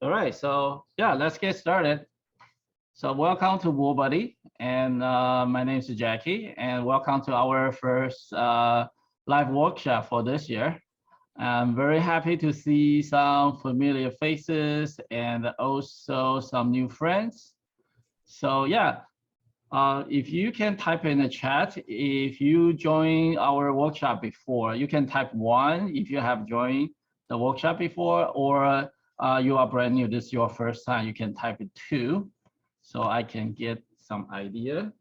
All right, so yeah, let's get started. So welcome to WooBuddy, and my name is Jackie, and welcome to our first live workshop for this year. I'm very happy to see some familiar faces and also some new friends. So yeah, if you can type in the chat, if you joined our workshop before, you can type 1 if you have joined the workshop before, or you are brand new, this is your first time, you can type it 2, so I can get some idea.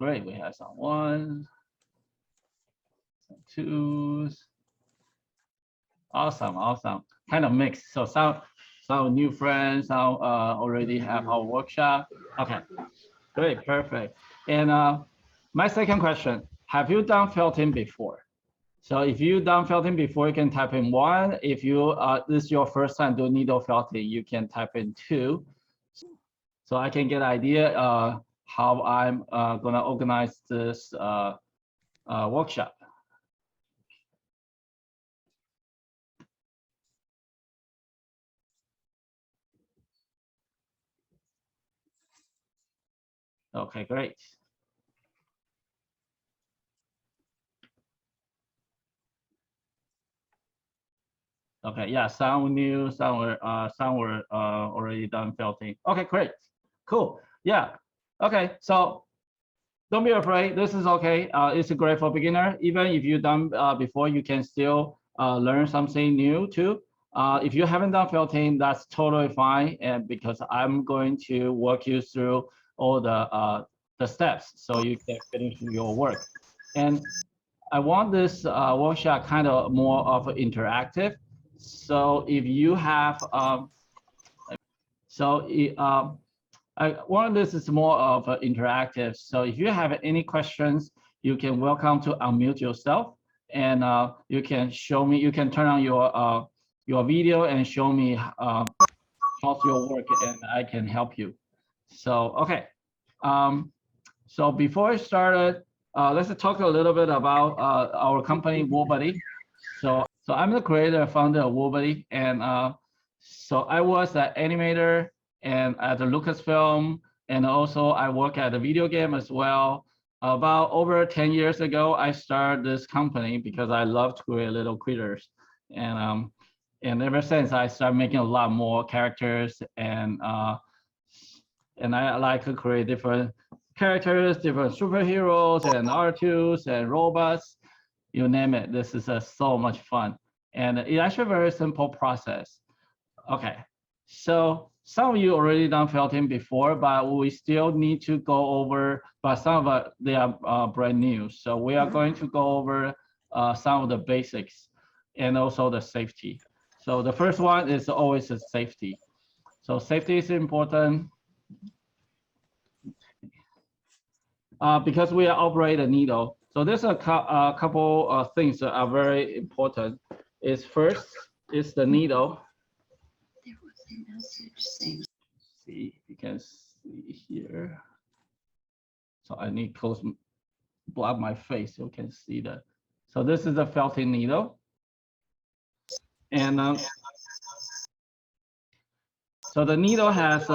Great, we have some 1s, some 2s. Awesome, awesome. Kind of mixed. So some new friends, some already have our workshop. Okay, great, perfect. And my second question, have you done felting before? So if you done felting before, you can type in 1. If you this is your first time doing needle felting, you can type in 2. So I can get idea how I'm gonna organize this workshop. Okay, great. Okay, yeah, some new, some were already done felting. Okay, great, cool, yeah. Okay, so don't be afraid. This is okay. It's great for beginner. Even if you done before, you can still learn something new too. If you haven't done felting, that's totally fine. And because I'm going to walk you through all the steps so you can finish your work. And I want this workshop kind of more of interactive. So if you have, one of this is more of interactive. So if you have any questions, you can welcome to unmute yourself, and you can show me. You can turn on your video and show me how's your work, and I can help you. So okay. So before I started, let's talk a little bit about our company, WooBuddy. So I'm the creator and founder of WooBuddy, and so I was an animator and at the Lucasfilm, and also I work at a video game as well. About over 10 years ago, I started this company because I love to create little critters, and ever since I started making a lot more characters, and I like to create different characters, different superheroes and R2s and robots, you name it. This is so much fun, and it's actually a very simple process. Okay, so some of you already done felting before, but we still need to go over, but some of they are brand new. So we are going to go over some of the basics and also the safety. So the first one is always the safety. So safety is important because we operate a needle. So there's a couple of things that are very important. Is first is the needle. There was a message saying. See if you can see here. So I need to block my face so you can see that. So this is the felting needle. And so the needle has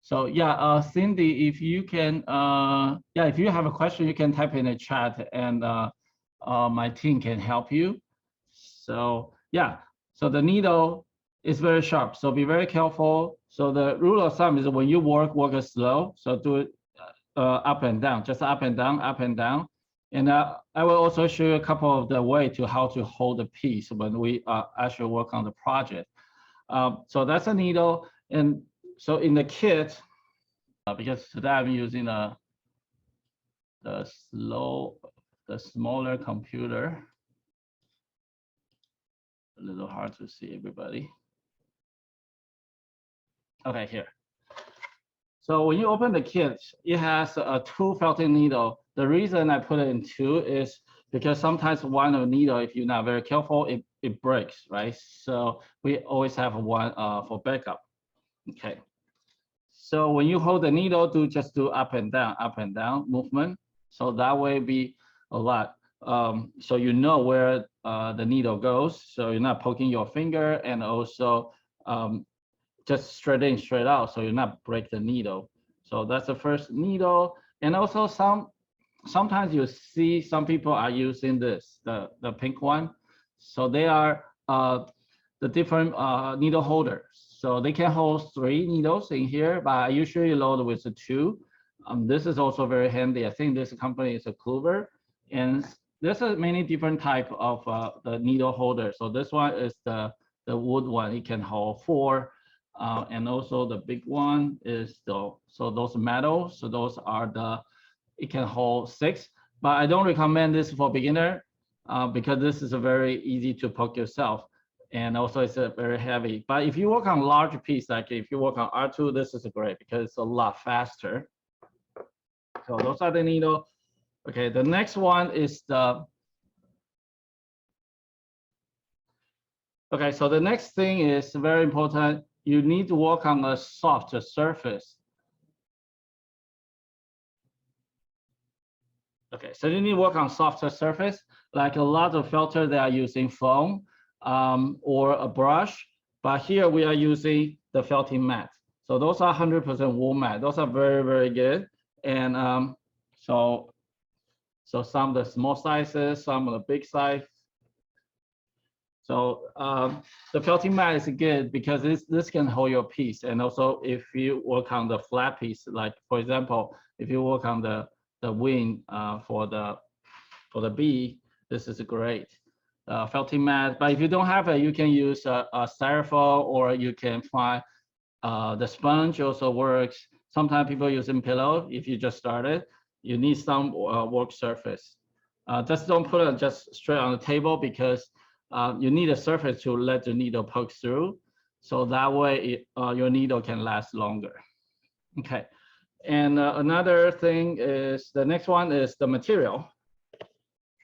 so yeah, Cindy, if you can, yeah, if you have a question, you can type in the chat, and my team can help you. So yeah, so the needle is very sharp, so be very careful. So the rule of thumb is when you work it slow. So do it up and down, just up and down, up and down. And I will also show you a couple of the way to how to hold the piece when we actually work on the project. So that's a needle. And so in the kit, because today I'm using the smaller computer, a little hard to see everybody. Okay, here. So when you open the kit, it has a 2 felting needle. The reason I put it in 2 is because sometimes one of the needle, if you're not very careful, it breaks, right? So we always have one for backup. Okay. So when you hold the needle, just do up and down movement. So that way be a lot. So you know where the needle goes. So you're not poking your finger, and also just straight in, straight out. So you're not break the needle. So that's the first needle. And also sometimes you see some people are using this, the pink one. So they are the different needle holders. So they can hold 3 needles in here, but I usually load with the 2. This is also very handy. I think this company is a Kluver, and there's many different type of the needle holder. So this one is the wood one. It can hold 4, and also the big one is so those metal. So those are it can hold 6. But I don't recommend this for beginner because this is a very easy to poke yourself. And also it's very heavy. But if you work on large piece, like if you work on R2, this is great because it's a lot faster. So those are the needle. Okay, the next one is okay, so the next thing is very important. You need to work on a soft surface. Okay, so you need to work on softer surface, like a lot of filters they are using foam or a brush, but here we are using the felting mat. So those are 100% wool mat. Those are very, very good. And so some of the small sizes, some of the big size. So the felting mat is good because this can hold your piece. And also if you work on the flat piece, like for example, if you work on the wing for the bee, this is great. Felting mat, but if you don't have it, you can use a styrofoam, or you can find the sponge also works. Sometimes people using pillow. If you just started, you need some work surface. Just don't put it just straight on the table because you need a surface to let the needle poke through. So that way your needle can last longer. Okay. And another thing is the next one is the material.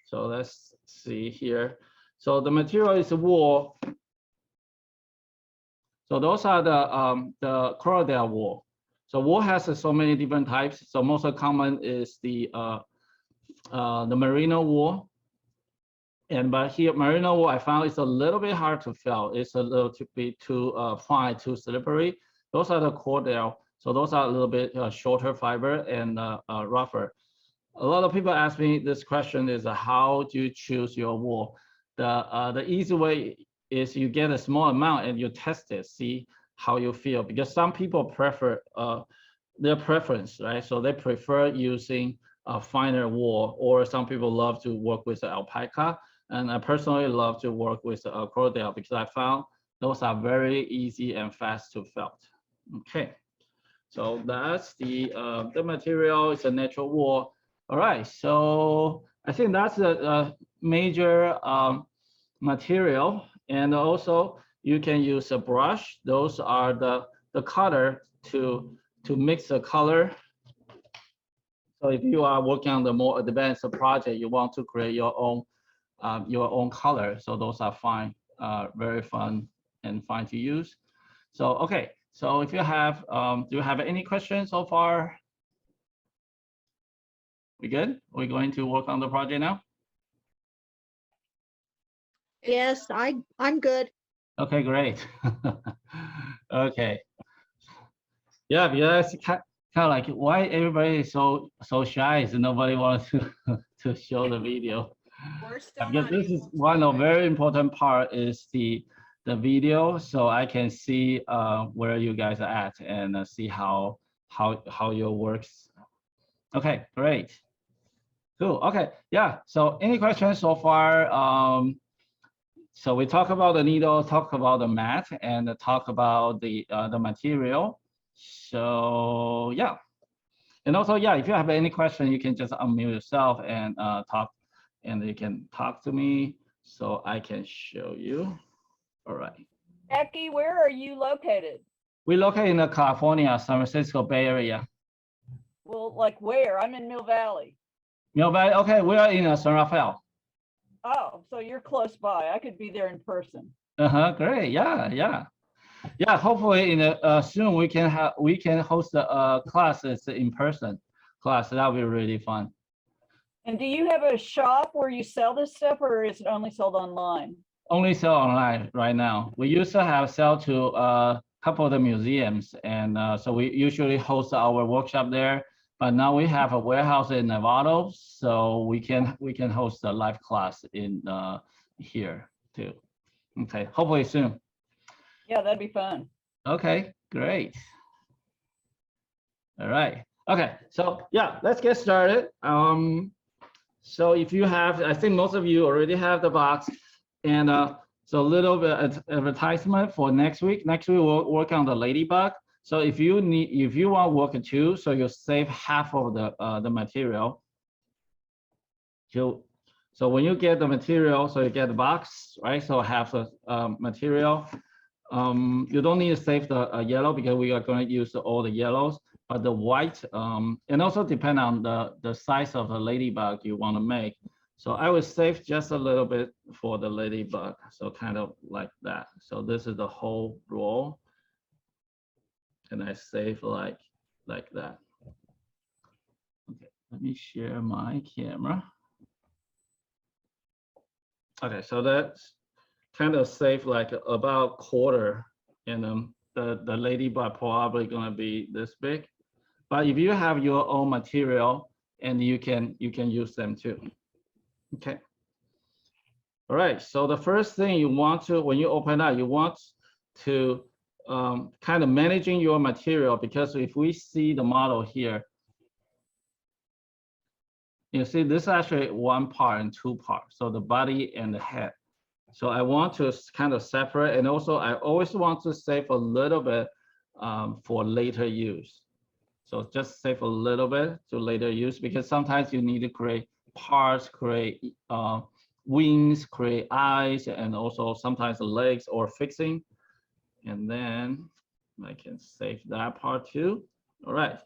So let's see here. So the material is wool. So those are the Corriedale wool. So wool has so many different types. So most common is the merino wool. But here merino wool I found it's a little bit hard to felt. It's a little bit too fine, too slippery. Those are the Corriedale. So those are a little bit shorter fiber and rougher. A lot of people ask me this question is how do you choose your wool? The easy way is you get a small amount and you test it, see how you feel, because some people prefer their preference, right? So they prefer using a finer wool, or some people love to work with alpaca. And I personally love to work with Corriedale because I found those are very easy and fast to felt. Okay. So that's the material. It's a natural wool. All right, so I think that's the major material. And also you can use a brush. Those are the color to mix the color. So if you are working on the more advanced project, you want to create your own color. So those are fine, very fun and fine to use. So okay. So if you have, do you have any questions so far? We good? We're going to work on the project now? Yes, I'm good. Okay, great. Okay. Yeah, because kind of like why everybody is so shy is nobody wants to show the video. We're still Because not this is able to one do of it. very important part is the video, so I can see where you guys are at and see how your works. Okay, great. Cool. Okay. Yeah. So any questions so far? So we talk about the needle, talk about the mat, and talk about the material. So yeah. And also, yeah, if you have any question, you can just unmute yourself and talk, and you can talk to me so I can show you. All right. Becky, where are you located? We located in the California, San Francisco Bay Area. Well, like where? I'm in Mill Valley. Mill Valley. Okay, we are in San Rafael. Oh, so you're close by. I could be there in person. Great. Yeah, yeah. Yeah, hopefully in a, soon we can host a classes in person class. That'll be really fun. And do you have a shop where you sell this stuff, or is it only sold online? Only sell online right now. We used to have sell to a couple of the museums, and so we usually host our workshop there. But now we have a warehouse in Nevada, so we can host a live class in here too. Okay, hopefully soon. Yeah, that'd be fun. Okay, great. All right. Okay, so yeah, let's get started. So if you have, I think most of you already have the box, and so a little bit of advertisement for next week. Next week we'll work on the ladybug. So if you want to work too, so you save half of the material. So when you get the material, so you get the box, right? So half the material. You don't need to save the yellow because we are going to use all the yellows, but the white, and also depend on the size of the ladybug you want to make. So I would save just a little bit for the ladybug. So kind of like that. So this is the whole roll. And I save like that. Okay, let me share my camera. Okay, so that's kind of save like about quarter, and the ladybug probably gonna be this big. But if you have your own material, and you can use them too. Okay. All right. So the first thing you want to, when you open up, you want to kind of managing your material, because if we see the model here, you see this is actually one part and two parts. So the body and the head. So I want to kind of separate, and also I always want to save a little bit for later use. So just save a little bit to later use, because sometimes you need to create parts, create wings, create eyes, and also sometimes legs or fixing. And then I can save that part too. All right.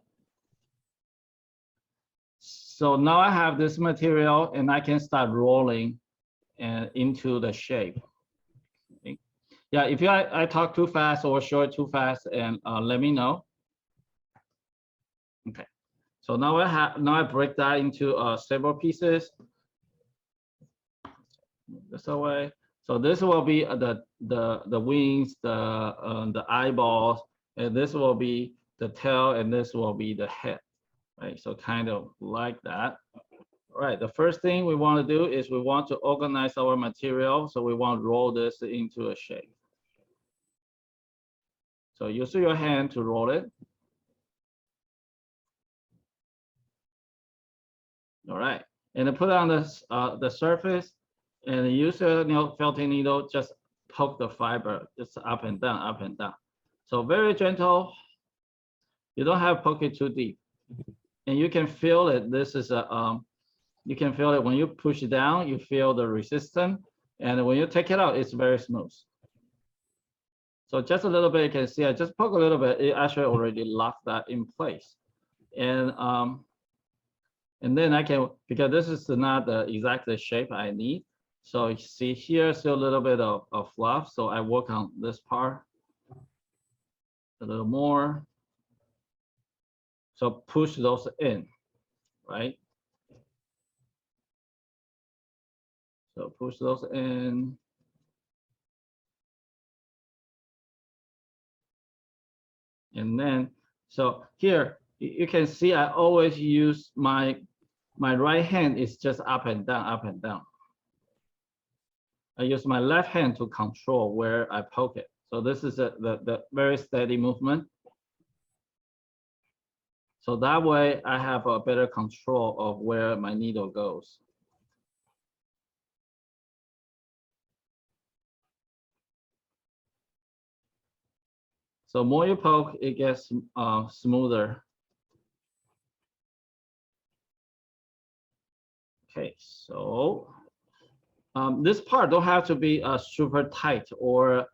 So now I have this material, and I can start rolling and into the shape. Okay. Yeah, if I talk too fast or show it too fast, and let me know. Okay. So now I break that into several pieces. Move this away. So this will be the wings, the eyeballs, and this will be the tail, and this will be the head. Right. So kind of like that. All right. The first thing we want to do is we want to organize our material. So we want to roll this into a shape. So use your hand to roll it. All right, and then put it on the surface, and use a felting needle, just poke the fiber, just up and down, up and down. So very gentle. You don't have to poke it too deep, and you can feel it. This is a you can feel it when you push it down. You feel the resistance, and when you take it out, it's very smooth. So just a little bit, you can see I just poke a little bit. It actually already locked that in place, and then I can, because this is not the exact shape I need. So you see here, still a little bit of fluff. So I work on this part a little more. So push those in, right? So push those in. And then, so here, you can see I always use my right hand is just up and down, up and down. I use my left hand to control where I poke it. So this is the very steady movement. So that way I have a better control of where my needle goes. So more you poke, it gets smoother. Okay, so this part don't have to be super tight or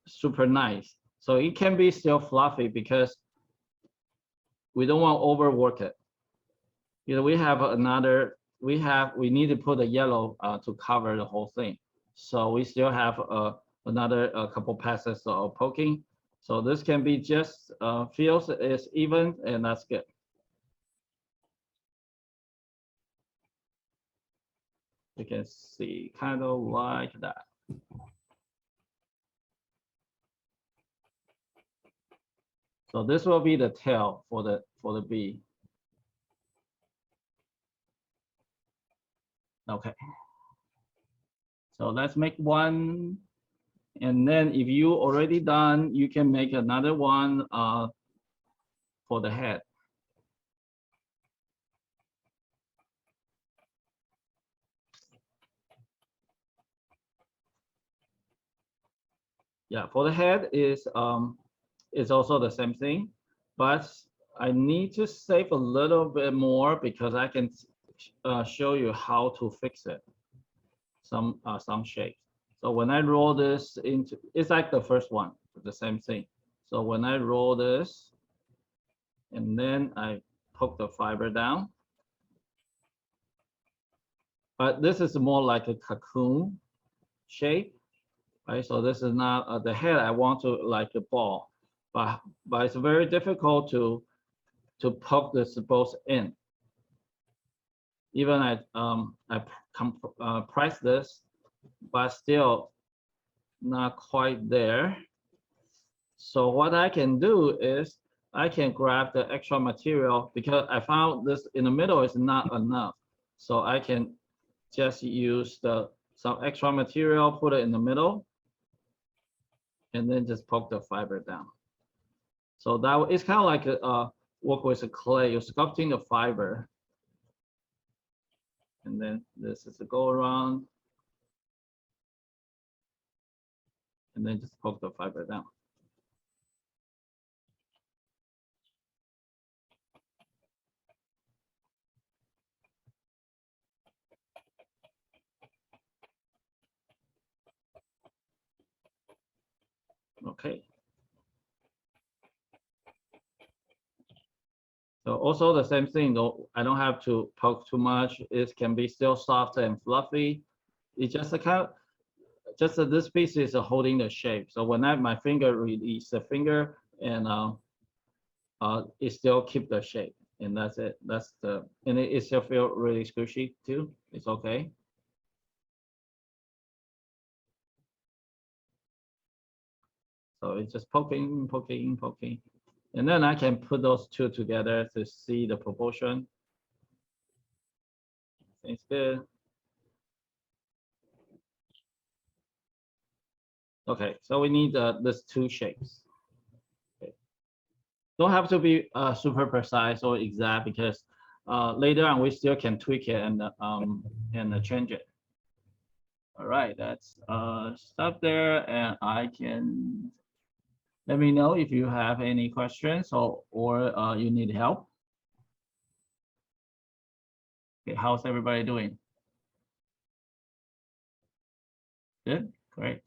super nice. So it can be still fluffy, because we don't want to overwork it. You know, we have another, we need to put a yellow to cover the whole thing. So we still have a another couple passes of poking. So this can be just feels is even, and that's good. You can see kind of like that. So this will be the tail for the bee. Okay. So let's make one, and then if you already done, you can make another one for the head. Yeah, for the head is also the same thing, but I need to save a little bit more because I can show you how to fix it. Some shapes. So when I roll this into, it's like the first one, the same thing. So when I roll this, and then I poke the fiber down. But this is more like a cocoon shape, right? So this is not the head. I want to like a ball, but it's very difficult to poke this both in. Even I press this, but still not quite there. So what I can do is I can grab the extra material because I found this in the middle is not enough. So I can just use some extra material, put it in the middle, and then just poke the fiber down. So that it's kind of like work with the clay. You're sculpting the fiber, and then this is a go around, and then just poke the fiber down. Okay. So also the same thing, though I don't have to poke too much. It can be still soft and fluffy. It's just a kind of, just this piece is holding the shape. So when my finger release the finger, and it still keep the shape, and that's it. That's and it still feel really squishy too. It's okay. So it's just poking, poking, poking. And then I can put those two together to see the proportion. It's good. Okay, so we need these two shapes. Okay. Don't have to be super precise or exact because later on we still can tweak it and change it. All right, that's stop there, and I can. Let me know if you have any questions or you need help. Okay, how's everybody doing? Good, great.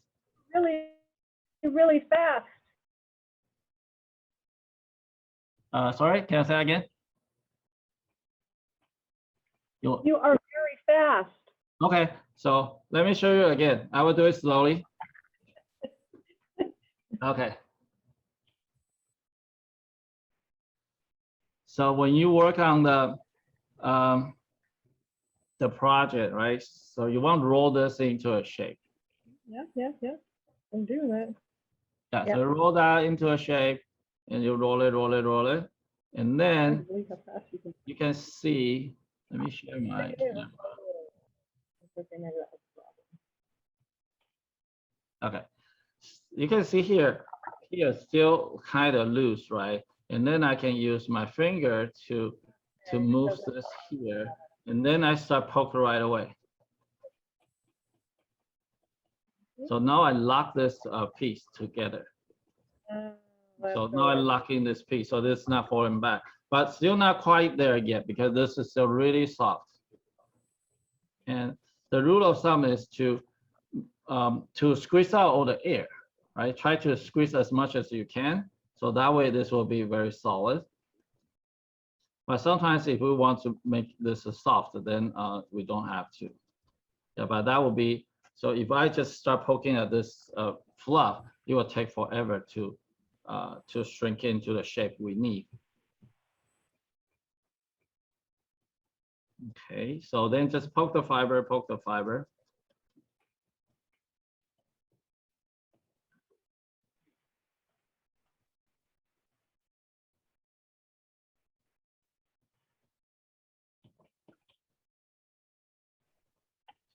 Really fast. Sorry, can I say that again? You are very fast. Okay, so let me show you again. I will do it slowly. Okay. So when you work on the project, right? So you want to roll this into a shape. Yeah. I'm doing that. Yeah, Yep. so roll that into a shape, and you roll it, and then Believe how fast you can. you can see. Let me share my camera. Okay, you can see here still kind of loose, right? And then I can use my finger to move this here, and then I start poking right away. So now I lock this piece together. So now I'm locking this piece, so this is not falling back, but still not quite there yet because this is still really soft. And the rule of thumb is to squeeze out all the air, right? Try to squeeze as much as you can, so that way this will be very solid. But sometimes if we want to make this soft, then we don't have to. Yeah, but that will be, so if I just start poking at this fluff, it will take forever to shrink into the shape we need. Okay, so then just poke the fiber, poke the fiber.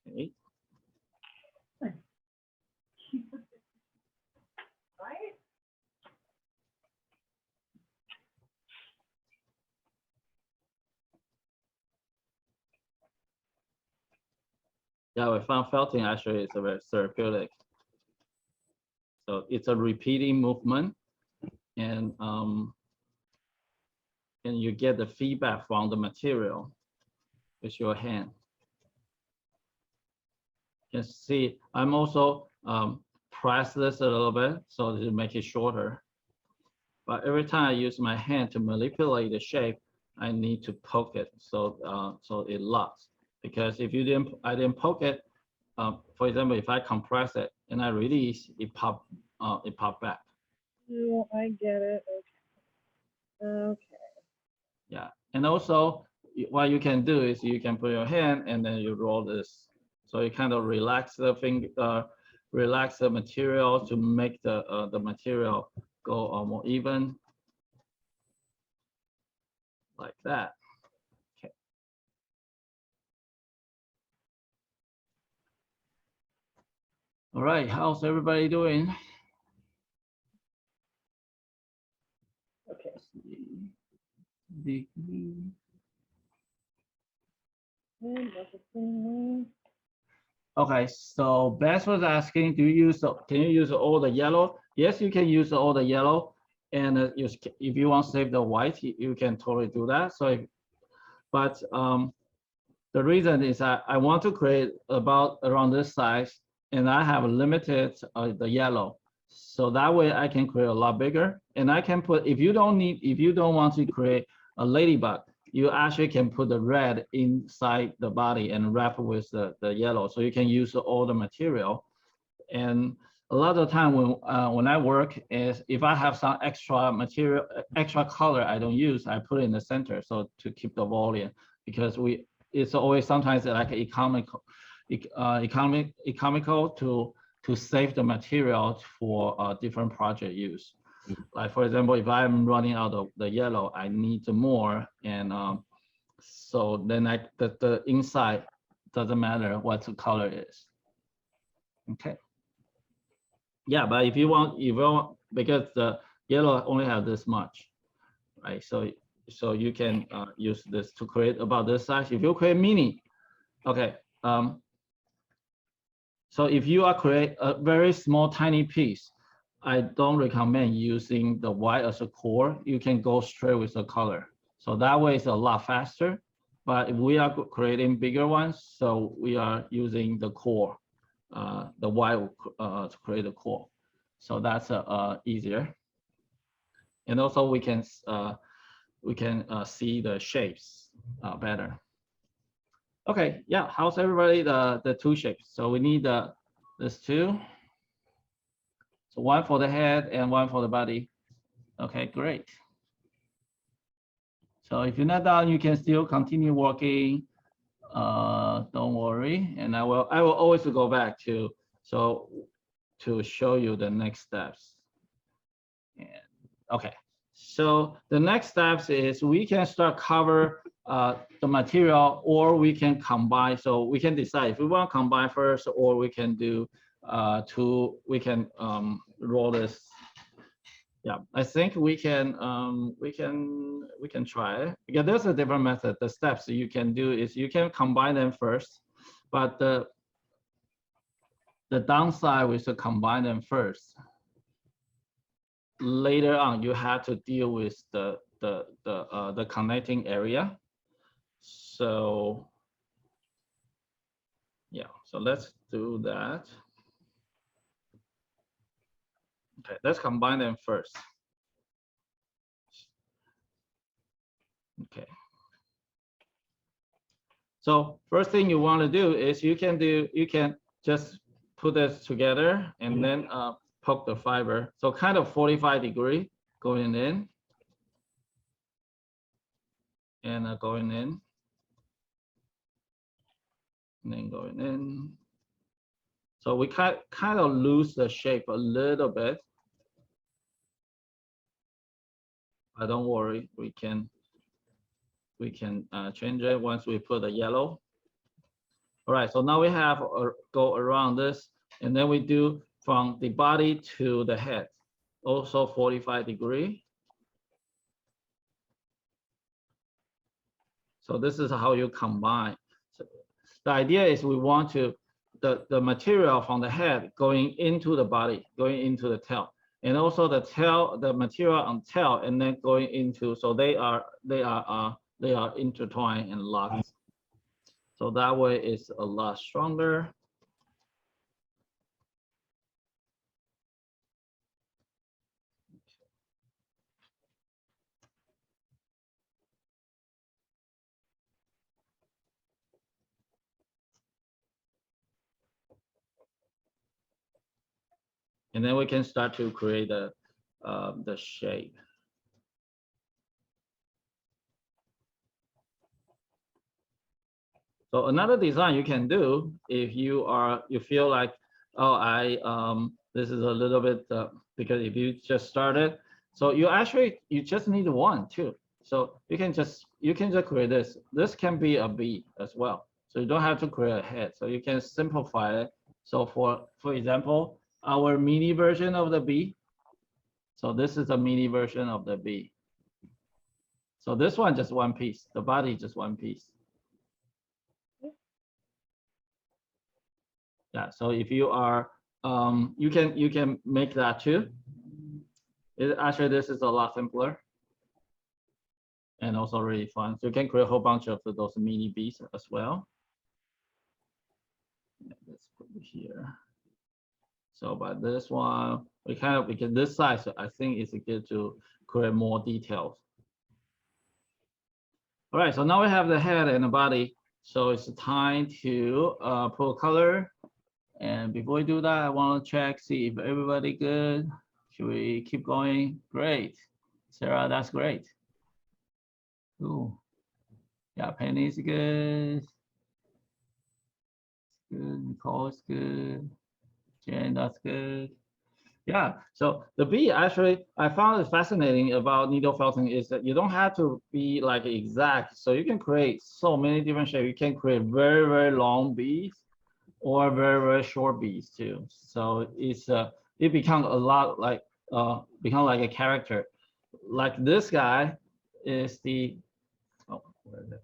Okay. Yeah, we found felting actually is a very therapeutic. So it's a repeating movement, and you get the feedback from the material with your hand. You can see I'm also press this a little bit so to make it shorter. But every time I use my hand to manipulate the shape, I need to poke it so so it locks. Because if I didn't poke it, for example, if I compress it and I release, it pop back. Oh, I get it. Okay. Okay. Yeah, and also what you can do is you can put your hand and then you roll this, so you kind of relax the finger, relax the material to make the material go more even, like that. Okay. All right, how's everybody doing? Okay. Okay, so Bess was asking, can you use all the yellow? Yes, you can use all the yellow, and if you want to save the white, you can totally do that. So, but the reason is that I want to create around this size, and I have limited the yellow, so that way I can create a lot bigger, and I can put if you don't want to create a ladybug, you actually can put the red inside the body and wrap it with the yellow, so you can use all the material. And a lot of the time when I work is if I have some extra material, extra color I don't use, I put it in the center so to keep the volume, because it's always sometimes like economical to save the material for different project use. Like for example, if I'm running out of the yellow, I need more, and so then the inside doesn't matter what the color is. Okay. Yeah, but if you want, because the yellow only have this much, right? So you can use this to create about this size. If you create mini, okay. So if you are create a very small tiny piece, I don't recommend using the white as a core. You can go straight with the color. So that way it's a lot faster. But if we are creating bigger ones, so we are using the core, the white to create a core. So that's easier. And also we can see the shapes better. Okay, yeah, how's everybody the two shapes? So we need this two. So one for the head and one for the body. Okay, great. So if you're not done, you can still continue working. Don't worry, and I will always go back to show you the next steps. And okay, so the next steps is we can start cover the material, or we can combine. So we can decide if we want to combine first, or we can do we can roll this. Yeah, I think we can try it, because there's a different method. The steps you can do is you can combine them first, but the downside with to combine them first, later on you have to deal with the connecting area. So yeah, so let's do that. Okay, let's combine them first. Okay. So first thing you want to do is you can just put this together and then poke the fiber. So kind of 45-degree going in and going in and then going in. So we kind of lose the shape a little bit. But don't worry, we can change it once we put the yellow. All right, so now we have go around this, and then we do from the body to the head, also 45-degree. So this is how you combine. So the idea is we want to the material from the head going into the body, going into the tail, and also the tail, the material on tail, and then going into. So they are intertwined and locked. So that way it's a lot stronger. And then we can start to create the shape. So another design you can do if you feel like, oh, this is a little bit because if you just started, so you just need one too. So you can just create this. This can be a bee as well. So you don't have to create a head. So you can simplify it. So for example, our mini version of the bee. So this is a mini version of the bee. So this one just one piece. The body just one piece. Yeah, so if you are, you can make that too. Actually, this is a lot simpler and also really fun. So you can create a whole bunch of those mini bees as well. Yeah, let's put it here. So by this one, we because this size, I think it's good to create more details. All right, so now we have the head and the body. So it's time to put color. And before we do that, I want to check, see if everybody good. Should we keep going? Great. Sarah, that's great. Cool. Yeah, Penny's good. Good. Nicole's good. Jen, that's good. Yeah, so the bee, actually, I found it fascinating about needle felting is that you don't have to be like exact. So you can create so many different shapes. You can create very, very long bees or very, very short bees too. So it's it becomes a lot like a character. Like this guy is the, oh, where is it?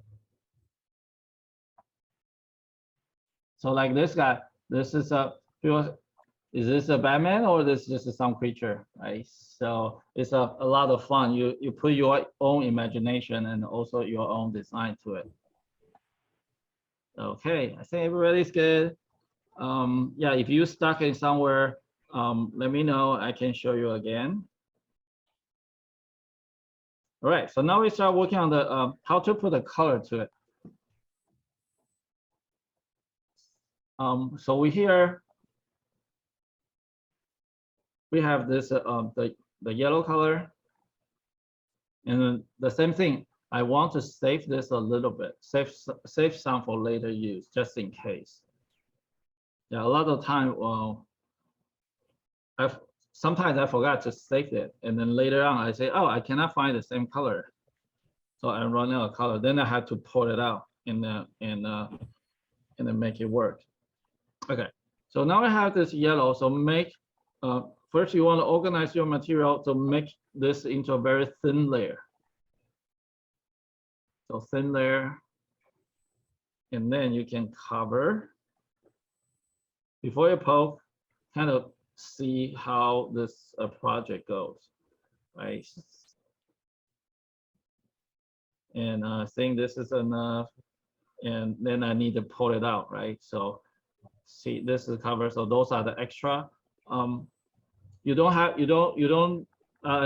So like this guy, this is is this a Batman or this is just some creature, right? So it's a lot of fun. You put your own imagination and also your own design to it. Okay, I think everybody's good. Yeah, if you stuck in somewhere, let me know. I can show you again. All right, so now we start working on the how to put a color to it. So we have this the yellow color, and then the same thing. I want to save this a little bit, save some for later use, just in case. Yeah, a lot of time, sometimes I forgot to save it, and then later on I say, oh, I cannot find the same color, so I run out of color. Then I have to pull it out and then make it work. Okay, so now I have this yellow. So first you want to organize your material to make this into a very thin layer. So thin layer, and then you can cover. Before you poke, kind of see how this project goes, right? And I think this is enough, and then I need to pull it out, right? So see, this is covered. So those are the extra. I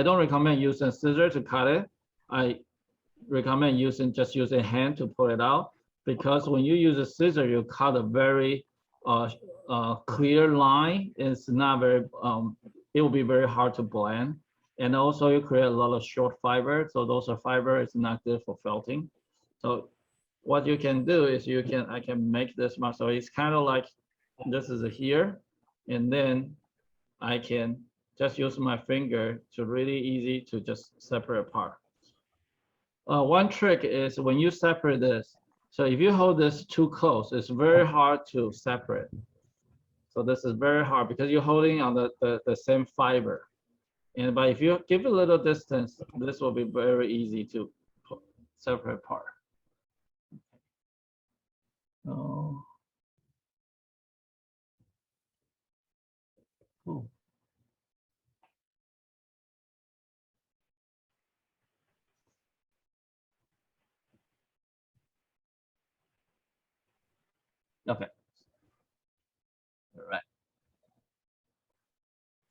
don't recommend using scissors to cut it. I recommend just using hand to pull it out, because when you use a scissor, you cut a very clear line. It's not very it will be very hard to blend. And also you create a lot of short fiber. So those are fiber, it's not good for felting. So what you can do is I can make this mark. So it's kind of like, this is here. And then I can just use my finger to really easy to just separate apart. One trick is when you separate this, so if you hold this too close, it's very hard to separate. So this is very hard because you're holding on the same fiber. But if you give a little distance, this will be very easy to separate apart. Oh. Cool. Okay. All right.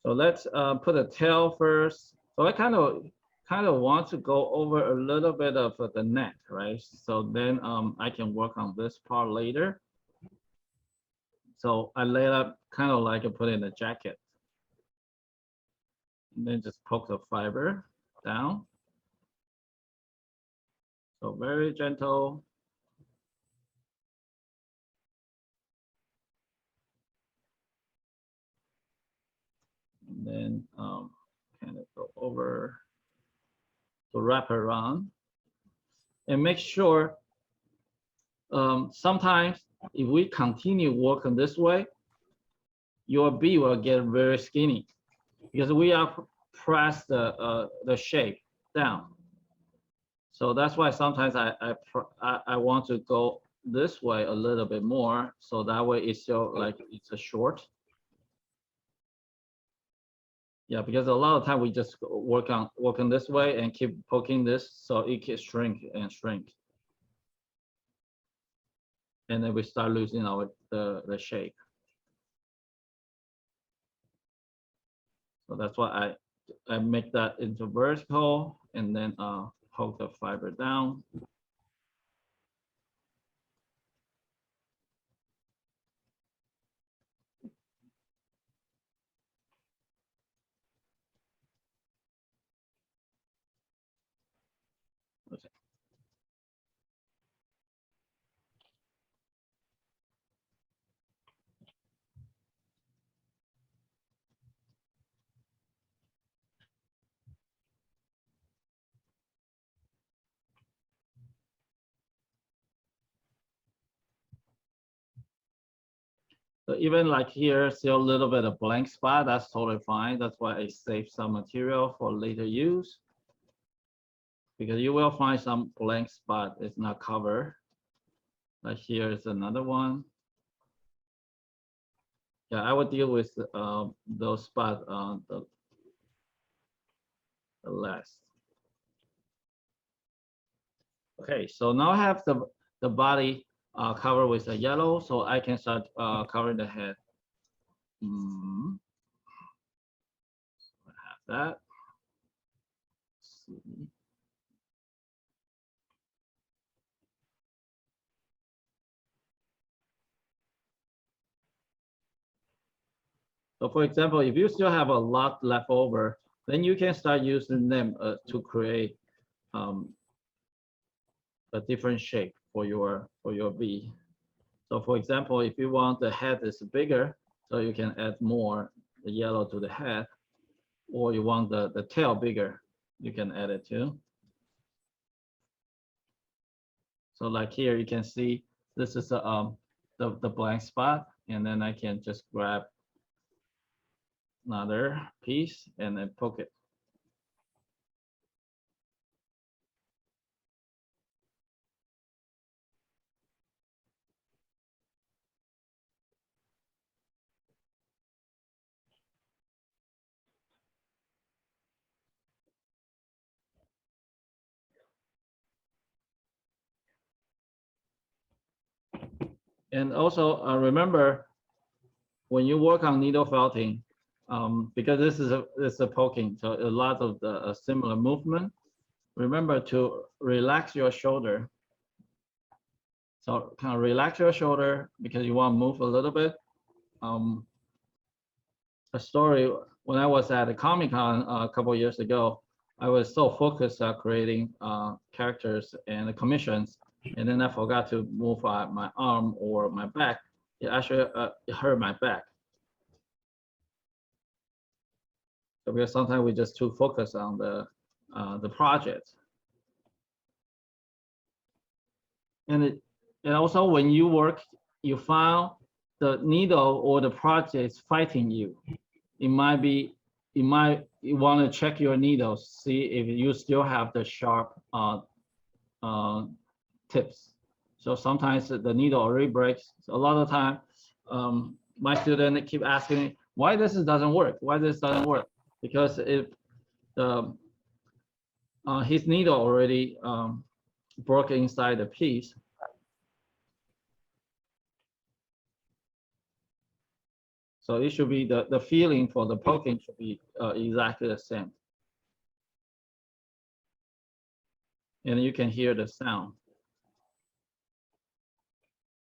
So let's put a tail first. So I kind of want to go over a little bit of the neck, right? So then I can work on this part later. So I laid up kind of like I put in a jacket. And then just poke the fiber down. So very gentle. And then kind of go over to wrap around. And make sure sometimes if we continue working this way, your bee will get very skinny because we are press the shape down. So that's why sometimes I want to go this way a little bit more, so that way it's still like it's a short. Yeah, because a lot of time we just work on this way and keep poking this, so it can shrink and shrink. And then we start losing the shape. So that's why I make that into vertical and then poke the fiber down. Okay. So even like here, still a little bit of blank spot, that's totally fine. That's why I save some material for later use. Because you will find some blank spot it's not covered. Like here is another one. Yeah, I would deal with those spots on the last. Okay, so now I have the body covered with the yellow, so I can start covering the head. I have that. Let's see. So for example, if you still have a lot left over, then you can start using them to create a different shape for your bee. So for example, if you want the head is bigger, so you can add more the yellow to the head, or you want the tail bigger, you can add it too. So like here, you can see this is the blank spot, and then I can just grab another piece and then poke it. And also remember, when you work on needle felting, because this is a poking, so a lot of the similar movement. Remember to relax your shoulder. So kind of relax your shoulder because you want to move a little bit. A story when I was at a Comic-Con a couple of years ago, I was so focused on creating characters and commissions, and then I forgot to move my arm or my back. It actually it hurt my back. So because sometimes we just too focused on the project. And also when you work, you find the needle or the project is fighting you. You want to check your needles, see if you still have the sharp tips. So sometimes the needle already breaks. So a lot of time, my student keep asking me, why this doesn't work? Why this doesn't work? Because if his needle already broke inside the piece. So it should be the feeling for the poking should be exactly the same. And you can hear the sound.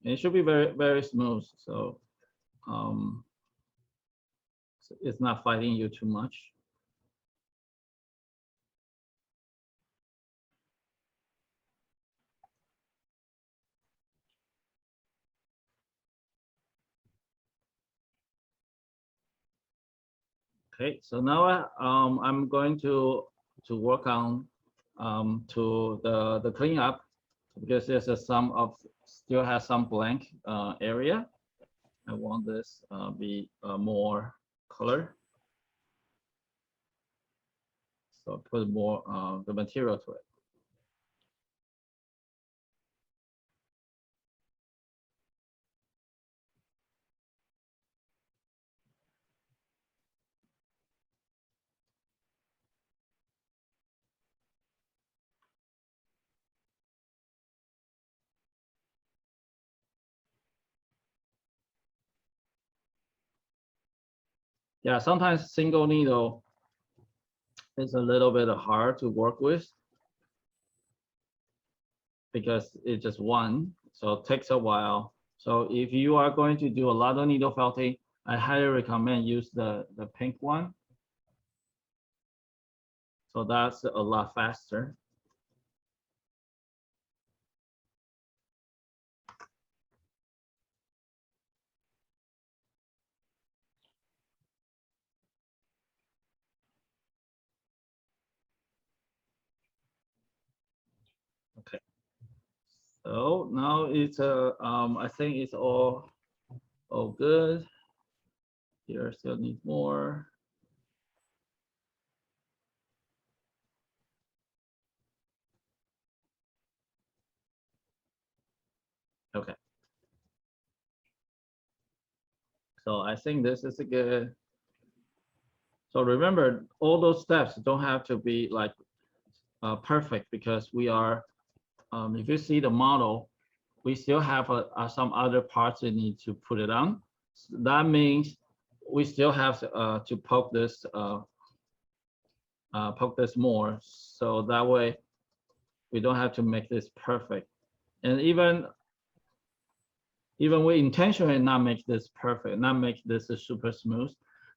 And it should be very, very smooth. So it's not fighting you too much. Okay, so now I'm going to work on to the cleanup because there's still has some blank area. I want this be more color. So put more the material to it. Yeah, sometimes single needle is a little bit hard to work with because it's just one, so it takes a while. So if you are going to do a lot of needle felting, I highly recommend use the pink one. So that's a lot faster. Okay. So now it's I think it's all good. Here still needs more. Okay. So I think this is a good. So remember, all those steps don't have to be like perfect because we are, if you see the model, we still have some other parts we need to put it on. So that means we still have to poke this more. So that way we don't have to make this perfect. And even we intentionally not make this perfect, not make this super smooth,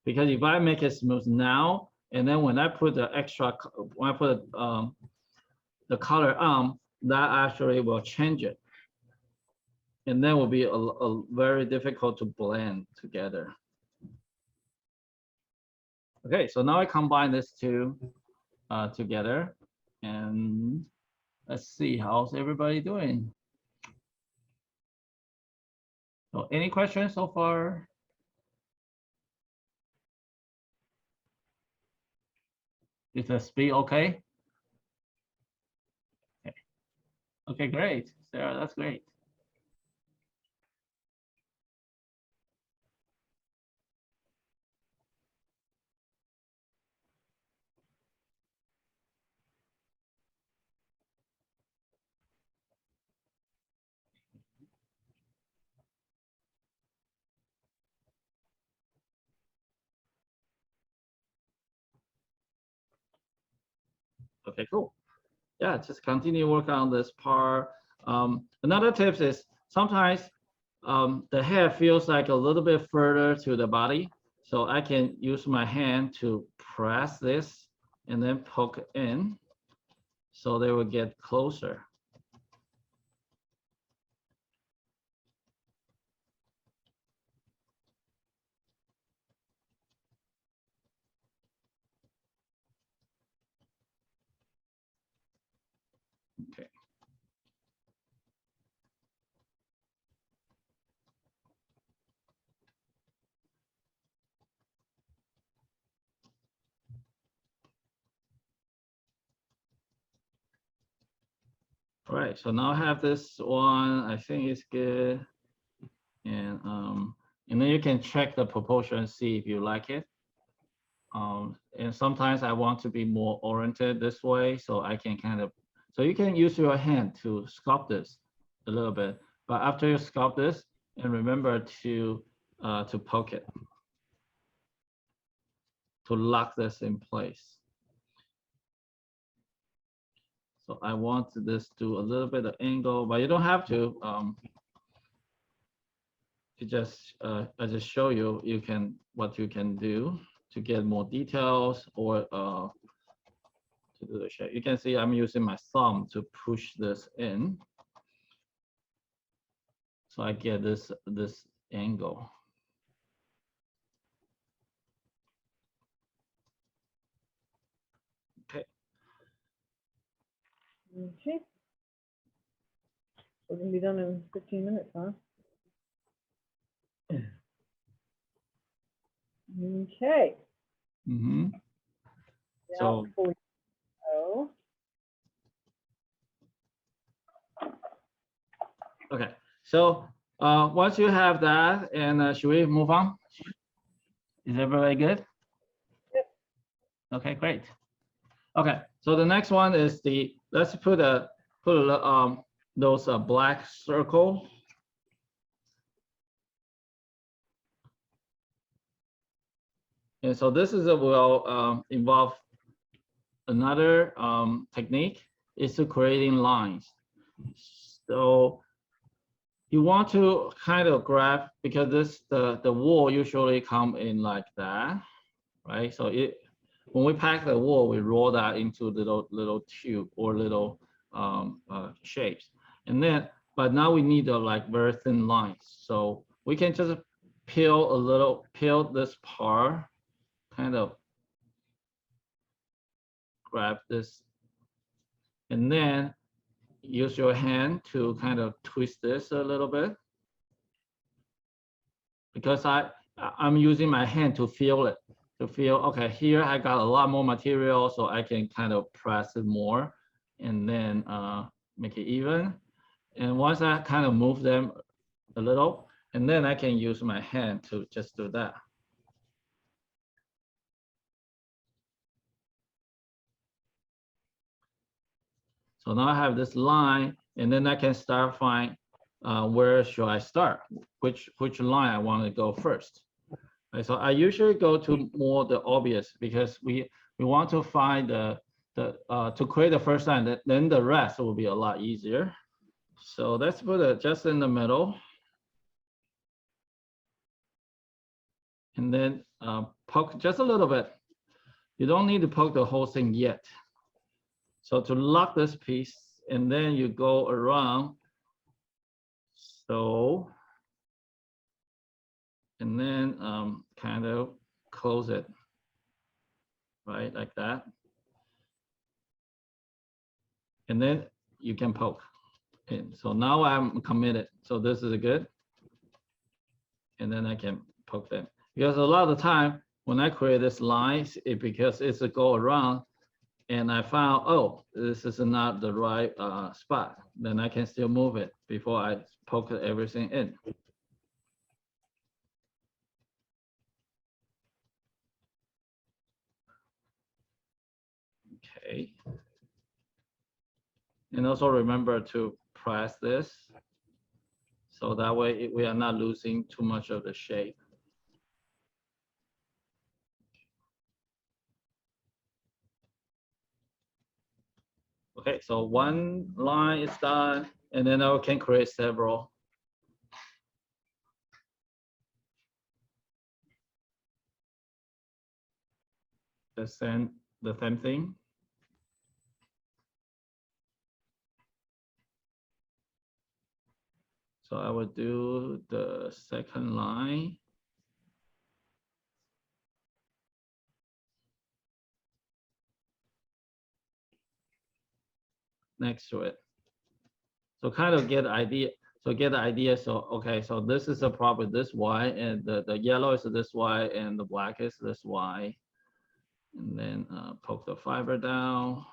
because if I make it smooth now, and then when I put the extra, when I put the color on, that actually will change it. And then will be a very difficult to blend together. Okay, so now I combine this two together, and let's see, how's everybody doing? So any questions so far? Is the speed okay? Okay, okay, great, Sarah, that's great. Okay, cool. Yeah, just continue work on this part. Another tip is sometimes the hair feels like a little bit further to the body. So I can use my hand to press this and then poke in, so they will get closer. Okay. All right, so now I have this one. I think it's good. And then you can check the proportion and see if you like it. And sometimes I want to be more oriented this way, so I can kind of, so you can use your hand to sculpt this a little bit. But after you sculpt this, and remember to poke it, to lock this in place. So I want this to a little bit of angle, but you don't have to. I just show you what you can do to get more details or to do the shape. You can see I'm using my thumb to push this in, so I get this angle. Okay. Okay. We're gonna be done in 15 minutes, huh? Okay. Mm-hmm. Now, So before we go, okay. So once you have that, and should we move on? Is everybody good? Yep. Okay, great. Okay, so the next one is let's put those black circle. And so this will involve another technique is to creating lines. So you want to kind of grab, because the wool usually come in like that, right? So when we pack the wool, we roll that into little tube or little shapes. And then, but now we need like very thin lines. So we can just peel this part, kind of grab this, and then use your hand to kind of twist this a little bit, because I'm using my hand to feel it, okay, here I got a lot more material, so I can kind of press it more and then make it even. And once I kind of move them a little, and then I can use my hand to just do that. So now I have this line, and then I can start find where should I start, which line I want to go first. Right, so I usually go to more the obvious, because we want to find to create the first line, then the rest will be a lot easier. So let's put it just in the middle, and then poke just a little bit. You don't need to poke the whole thing yet. So to lock this piece, and then you go around, so, and then kind of close it, right, like that. And then you can poke in. So now I'm committed. So this is good. And then I can poke them. Because a lot of the time when I create this line, because it's a go around, and I found, oh, this is not the right spot, then I can still move it before I poke everything in. Okay. And also remember to press this, so that way we are not losing too much of the shape. Okay, so one line is done, and then I can create several. the same thing. So I will do the second line. Next to it. So kind of get the idea. So get the idea. So okay, so this is probably this Y, and the yellow is this Y, and the black is this Y. And then poke the fiber down.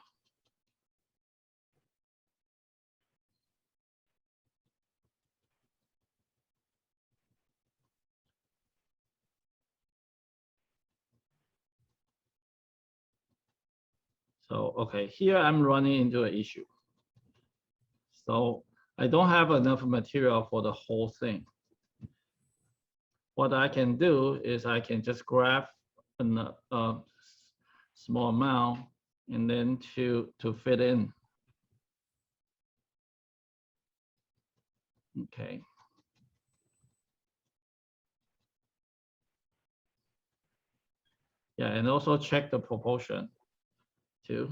So okay, here I'm running into an issue. So I don't have enough material for the whole thing. What I can do is I can just grab a small amount and then to fit in. Okay. Yeah, and also check the proportion too.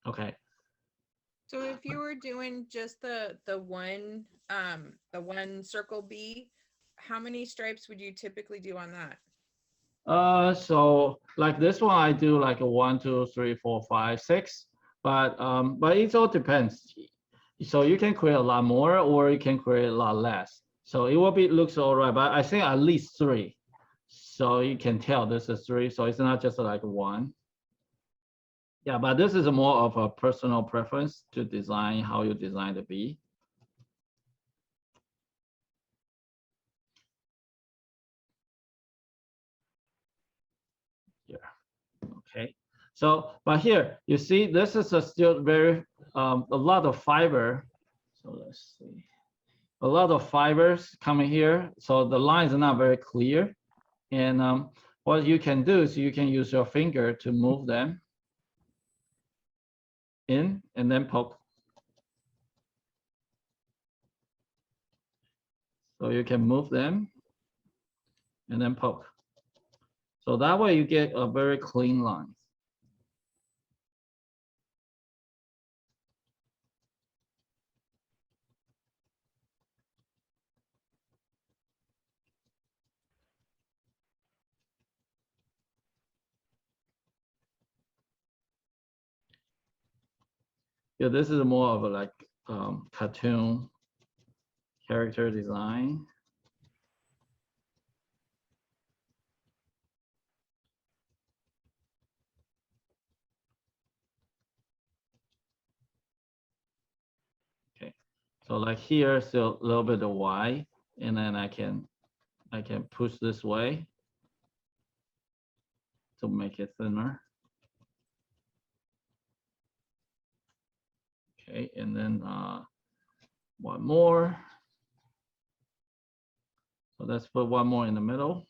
Okay. So if you were doing just the one circle B, how many stripes would you typically do on that? So like this one, I do like a 1, 2, 3, 4, 5, 6, but it all depends. So you can create a lot more, or you can create a lot less. So it will be looks all right, but I think at least 3. So you can tell this is 3. So it's not just like 1. Yeah, but this is more of a personal preference to design how you design the bee. Yeah. Okay. So, but here you see, this is still very a lot of fiber. So let's see, a lot of fibers coming here. So the lines are not very clear. And what you can do is you can use your finger to move them in and then poke. So you can move them and then poke. So that way you get a very clean line. Yeah, this is more of a like cartoon character design. Okay, so like here, so a little bit of Y, and then I can push this way to make it thinner. Okay, and then one more. So let's put one more in the middle.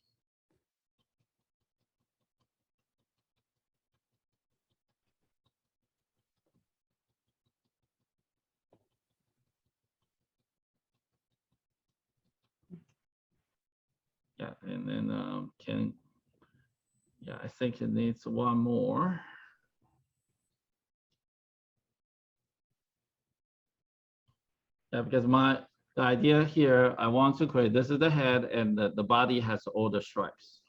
Yeah, and then yeah, I think it needs one more. Yeah, because the idea here, I want to create, this is the head, and the body has all the stripes.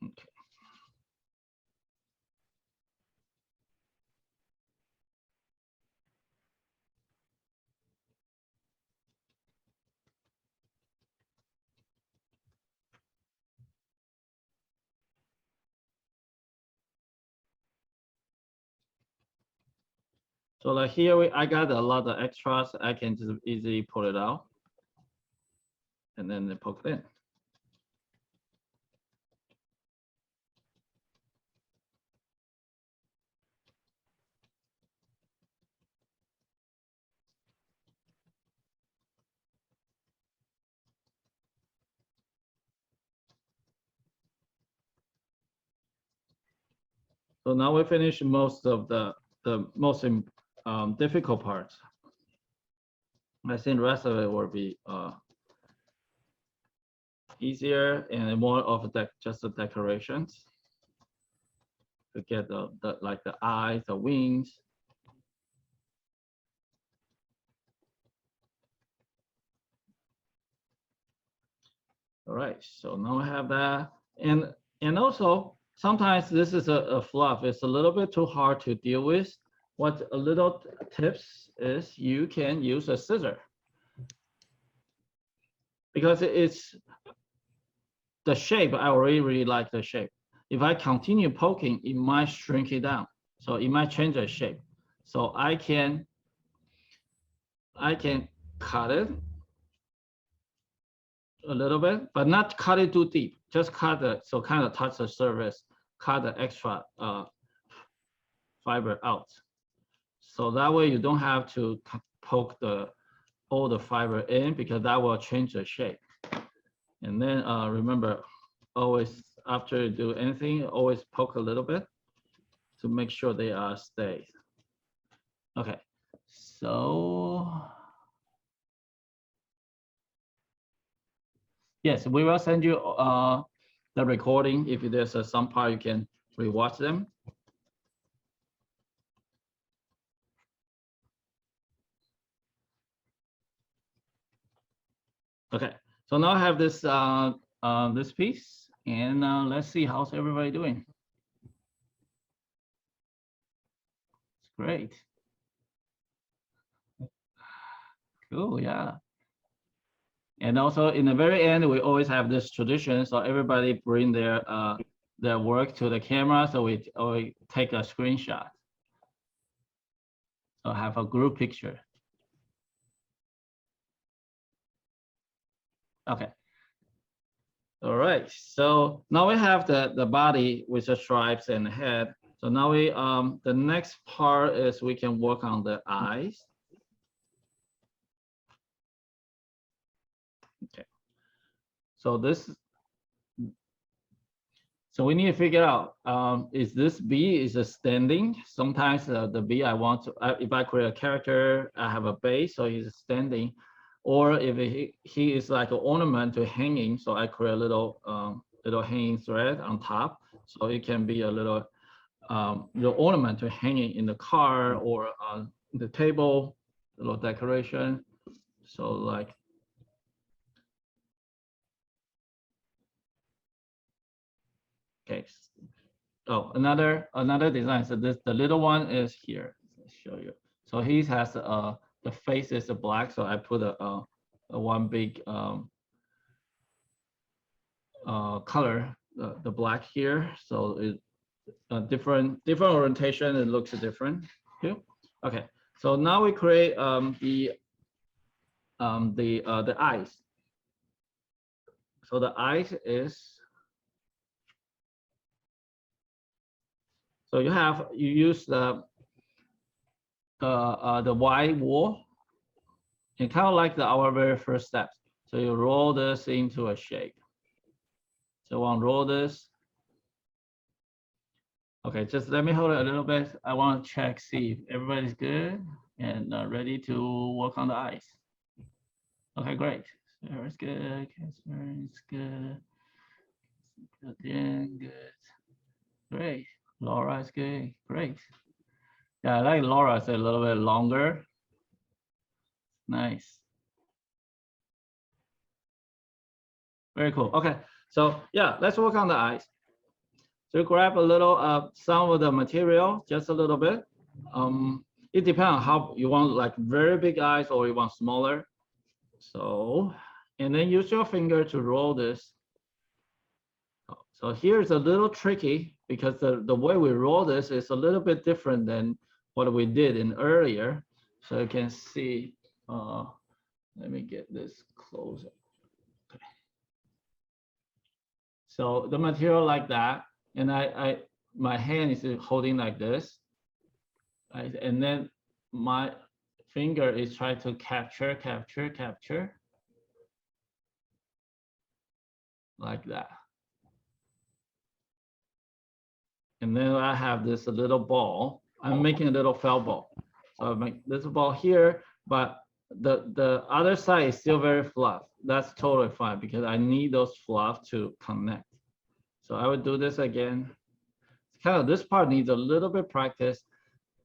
Okay. So like here, I got a lot of extras. I can just easily pull it out and then poke it in. So now we finished most of the most difficult part. I think the rest of it will be easier and more of just the decorations to get the like the eyes, the wings. All right, so now I have that, and also sometimes this is a fluff. It's a little bit too hard to deal with. What a little tips is you can use a scissor because it's the shape. I already really like the shape. If I continue poking, it might shrink it down. So it might change the shape. So I can cut it a little bit, but not cut it too deep. Just cut it so kind of touch the surface, cut the extra fiber out. So that way you don't have to poke all the fiber in because that will change the shape. And then remember, always after you do anything, always poke a little bit to make sure they are stay. Okay, so yes, we will send you the recording. If there's some part you can rewatch them. Okay, so now I have this this piece, and let's see how's everybody doing. It's great. Cool, yeah. And also in the very end, we always have this tradition, so everybody bring their work to the camera, so we take a screenshot. So have a group picture. Okay. All right, so now we have the body with the stripes and the head. So now we the next part is we can work on the eyes. Okay. So we need to figure out is this bee is a standing? Sometimes the bee I want to if I create a character, I have a base, so he's standing. Or if he is like an ornament to hanging, so I create a little hanging thread on top, so it can be a little ornament to hanging in the car or on the table, little decoration. So like, okay. Oh, another design. So the little one is here. Let's show you. So he has the face is black, so I put a one big color, the black here. So it different orientation. It looks different too. Okay, so now we create the eyes. So the eyes is, so you use the white wool, and kind of like our very first steps. So you roll this into a shape. So I'll roll this. Okay, just let me hold it a little bit. I want to check, see if everybody's good and ready to work on the eyes. Okay, great. Sarah's good. Catherine's good. Then good. Great. Laura's good. Great. Yeah, I like Laura's a little bit longer. Nice. Very cool. Okay, so yeah, let's work on the eyes. So grab a little some of the material, just a little bit. It depends on how you want, like very big eyes or you want smaller. So, and then use your finger to roll this. So here's a little tricky because the way we roll this is a little bit different than what we did in earlier. So you can see, let me get this closer. Okay. So the material like that, and my hand is holding like this, right? And then my finger is trying to capture like that. And then I have this little ball. I'm making a little felt ball. So I make this ball here, but the other side is still very fluff. That's totally fine because I need those fluff to connect. So I would do this again. Kind of this part needs a little bit practice,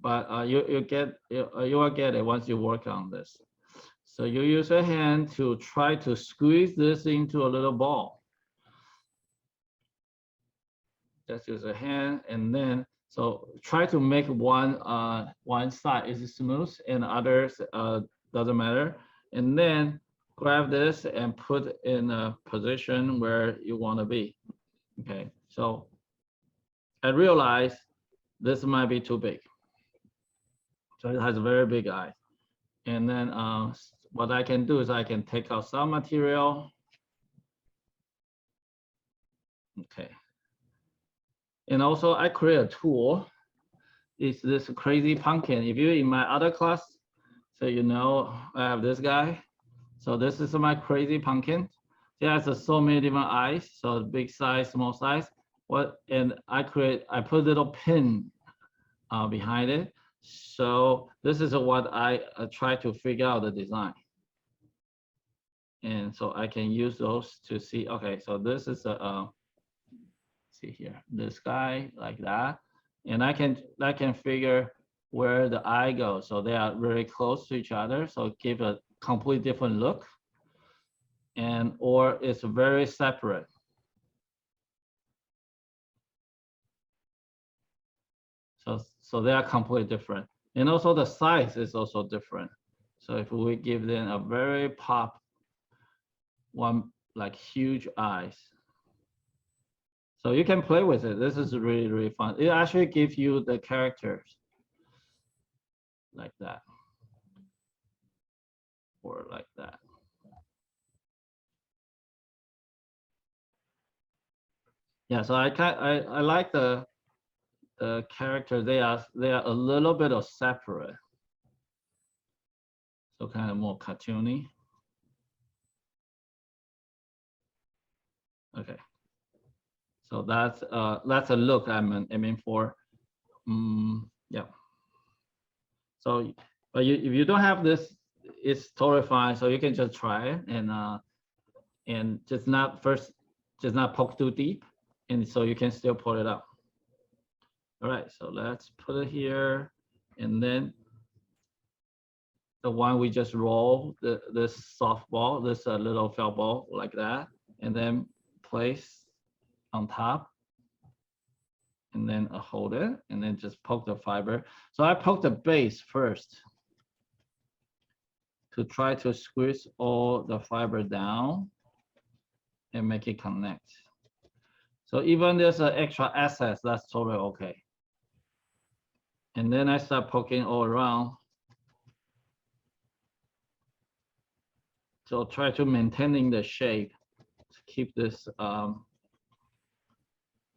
but you will get it once you work on this. So you use your hand to try to squeeze this into a little ball. Just use a hand, and then so try to make one side is smooth and others doesn't matter. And then grab this and put in a position where you want to be. Okay, so I realize this might be too big. So it has a very big eye. And then what I can do is I can take out some material. Okay. And also I create a tool. It's this crazy pumpkin. If you're in my other class, so you know I have this guy. So this is my crazy pumpkin. It has so many different eyes. So big size, small size. And I put a little pin behind it. So this is what I try to figure out the design. And so I can use those to see, okay, so this is a, see here, this guy like that. And I can figure where the eye goes. So they are very close to each other. So give a completely different look. And, or it's very separate. So they are completely different. And also the size is also different. So if we give them a very pop, one like huge eyes. So you can play with it. This is really, really fun. It actually gives you the characters like that. Or like that. Yeah, so I like the character. They are a little bit of separate. So kind of more cartoony. Okay. So that's a look I'm aiming for. Yeah. So, but if you don't have this, it's totally fine. So you can just try it and just not poke too deep, and so you can still pull it out. All right, so let's put it here, and then the one we just roll, this softball, this little felt ball like that, and then place on top, and then hold it, and then just poke the fiber. So I poke the base first to try to squeeze all the fiber down and make it connect. So even there's an extra excess, that's totally okay. And then I start poking all around. So try to maintaining the shape to keep this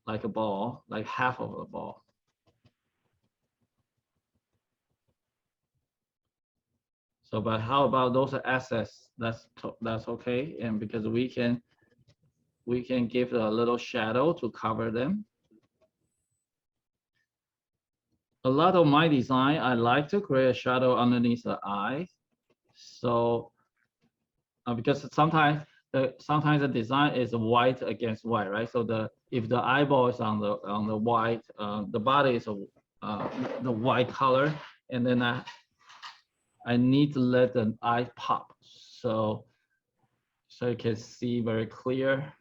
like a ball, like half of a ball. So, but how about those excess? That's okay, and because we can give a little shadow to cover them. A lot of my design, I like to create a shadow underneath the eye. So because sometimes the design is white against white, right? So if the eyeball is on the white, the body is the white color, and then I need to let the eye pop, so you can see very clear.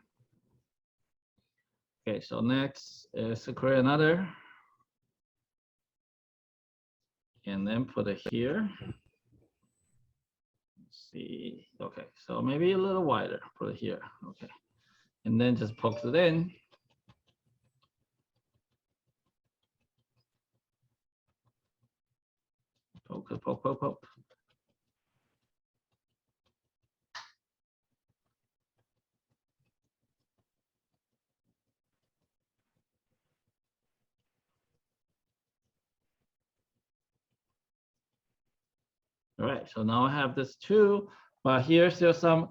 Okay, so next is to create another. And then put it here. Let's see. Okay, so maybe a little wider. Put it here. Okay, and then just poke it in. Poke, poke, poke, poke. All right, so now I have this too, but here's still some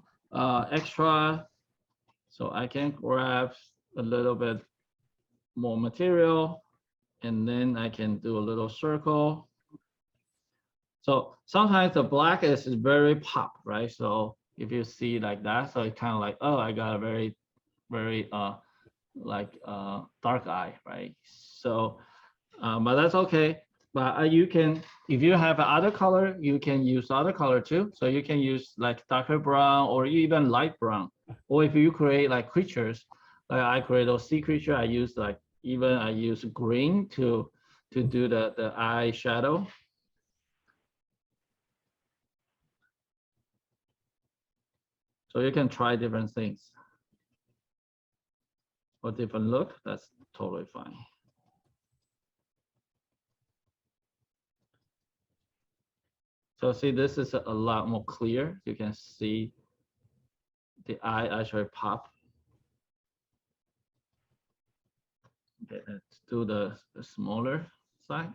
extra. So I can grab a little bit more material, and then I can do a little circle. So sometimes the black is very pop, right? So if you see like that, so it's kind of like, oh, I got a very, very dark eye, right? So, but that's okay. But you can, if you have other color, you can use other color too. So you can use like darker brown or even light brown. Or if you create like creatures, like I create those sea creature, I use like I use green to do the eye shadow. So you can try different things or different look. That's totally fine. So see, this is a lot more clear. You can see the eye actually pop. Okay, let's do the smaller side.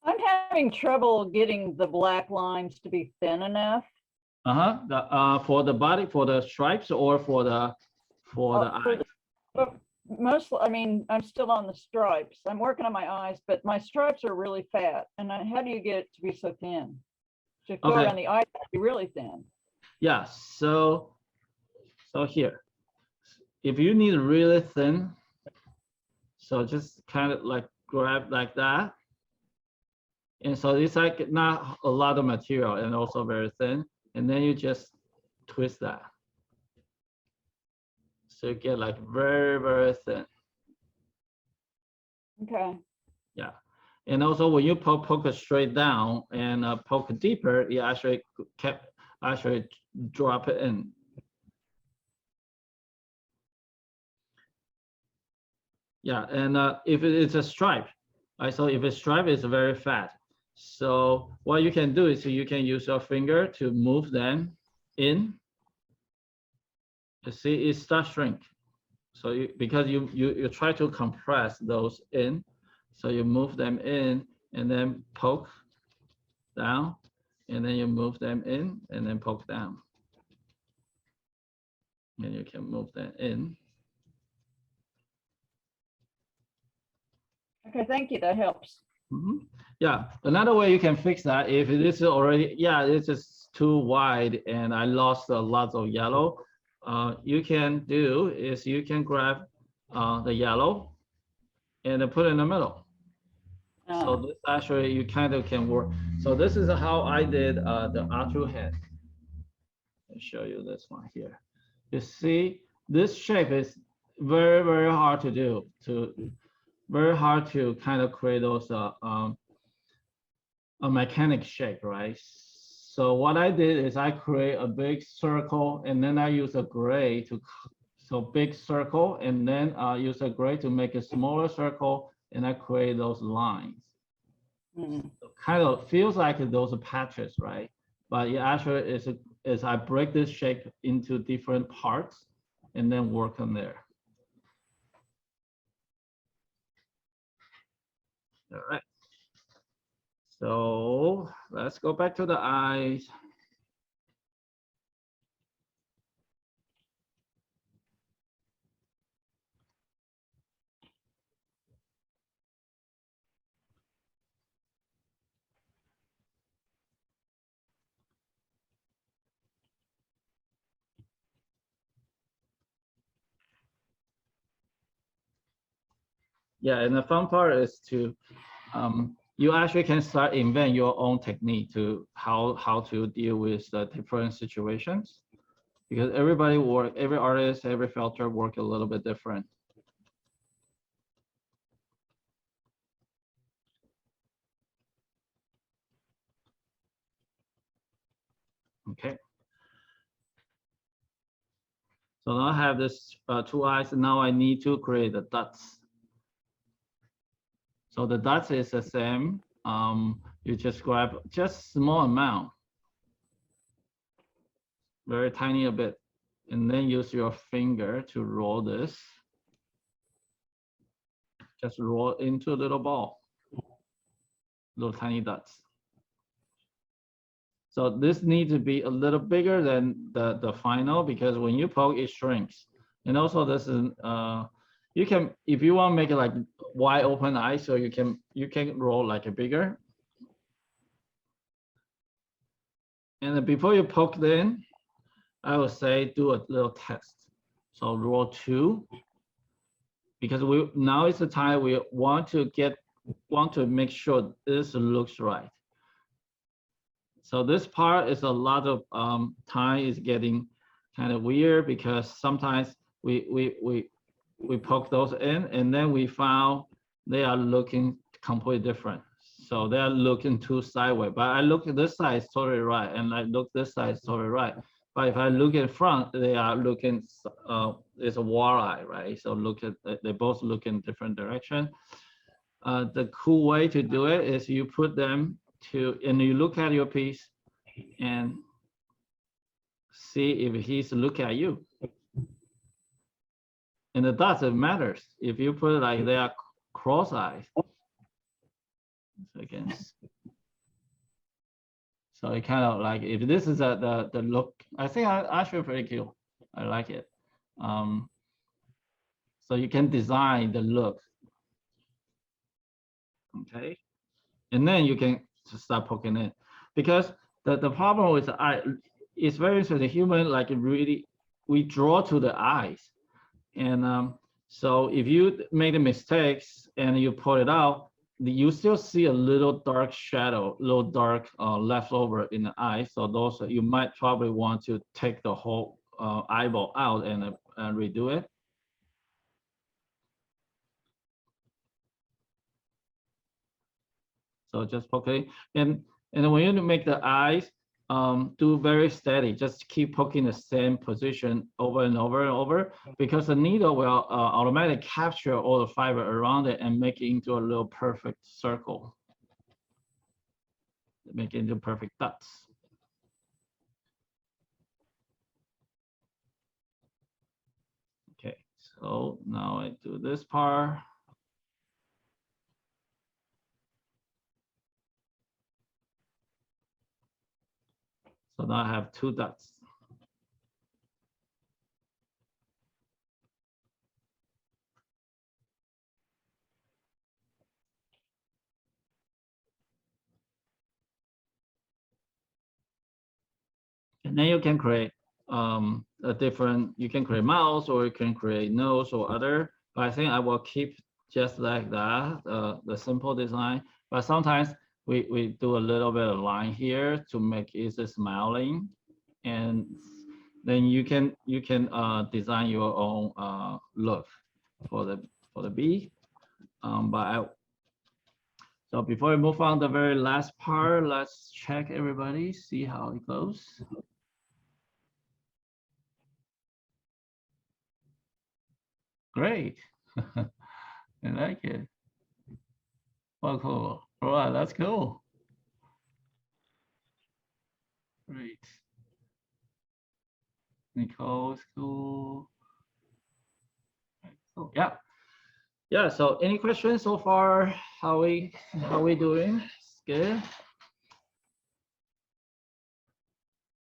I'm having trouble getting the black lines to be thin enough. For the body, for the stripes, or for the eye. But mostly, I mean, I'm still on the stripes. I'm working on my eyes, but my stripes are really fat. And how do you get it to be so thin? To go Okay. around the eye, be really thin. Yeah. So here, if you need really thin, so just kind of like grab like that. And so it's like not a lot of material and also very thin. And then you just twist that. So you get like very, very thin. Okay. Yeah. And also when you poke it straight down and poke deeper, you actually drop it in. Yeah, and if it's a stripe, right? So if a stripe is very fat, so what you can do is you can use your finger to move them in. You see, it starts shrink. So because you try to compress those in, so you move them in and then poke down, and then you move them in and then poke down. And you can move them in. Okay, thank you. That helps. Mm-hmm. Yeah, another way you can fix that, if it is already, yeah, it's just too wide and I lost a lot of yellow, you can do is you can grab the yellow and then put it in the middle. So this actually you kind of can work. So this is how I did the Arthur head. I'll show you this one here. You see, this shape is very, very hard to do. Very hard to kind of create those a mechanic shape, right? So what I did is I create a big circle and then I use a gray so big circle, and then I use a gray to make a smaller circle, and I create those lines. So kind of feels like those are patches, right? But it actually is I break this shape into different parts and then work on there. All right. So let's go back to the eyes. Yeah, and the fun part is to you actually can start invent your own technique to how to deal with the different situations, because every artist, every filter work a little bit different. Okay. So now I have this two eyes, and now I need to create the dots. So the dots is the same. You just grab just small amount, very tiny a bit, and then use your finger to roll this. Just roll into a little ball, little tiny dots. So this needs to be a little bigger than the final, because when you poke, it shrinks. And also this is, you can, if you want to make it like wide open eye, so you can roll like a bigger. And then before you poke it in, I would say do a little test. So roll 2, because now is the time we want to make sure this looks right. So this part is a lot of time is getting kind of weird because sometimes we poke those in and then we found they are looking completely different. So they are looking too sideways, but I look at this side is totally right, and I look this side is totally right. But if I look in front, they are looking, it's a walleye, right? So they both look in different direction. The cool way to do it is you put them and you look at your piece and see if he's looking at you. And the dots, it matters. If you put it like they are cross-eyed. Again. So it kind of like, if this is the look, I think actually pretty cool. I like it. So you can design the look. Okay. And then you can start poking in. Because the problem with the eye, it's very interesting. Human, like really, we draw to the eyes. And so if you make the mistakes and you pull it out, you still see a little dark shadow, little dark leftover in the eye. So those, you might probably want to take the whole eyeball out and redo it. So just poke, and when you make the eyes, do very steady. Just keep poking the same position over and over and over, because the needle will automatically capture all the fiber around it and make it into a little perfect circle. Make it into perfect dots. Okay, so now I do this part. So now I have 2 dots. And then you can create you can create mouth, or you can create nose or other, but I think I will keep just like that, the simple design. But sometimes we do a little bit of line here to make it smiling, and then you can design your own look for the bee. So before we move on to the very last part, let's check everybody, see how it goes. Great. I like it. Well, cool. All right, that's cool. Great. Nicole's cool. Oh, yeah. Yeah, so any questions so far? How we doing? Good.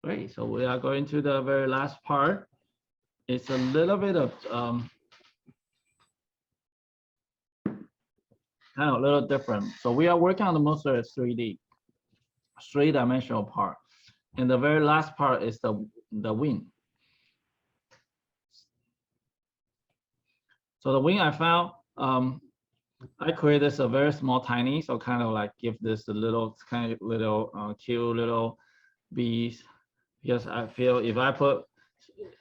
Great. So we are going to the very last part. It's a little bit of kind of a little different. So we are working on the most of the 3D, 3-dimensional part. And the very last part is the wing. So the wing I found, I created a very small, tiny, so kind of like give this a little kind of little cute little bees, because I feel if I put,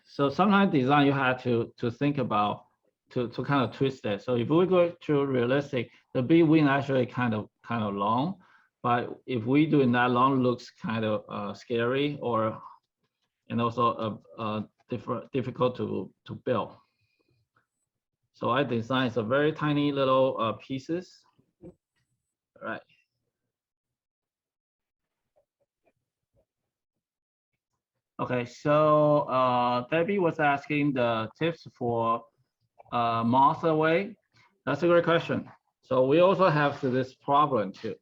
so sometimes design you have to think about to kind of twist it. So if we go to realistic, the bee wing actually kind of long, but if we do it that long, looks kind of scary, and also difficult to build. So I designed a very tiny little pieces. All right. Okay, so Debbie was asking the tips for moth away. That's a great question. So we also have this problem too,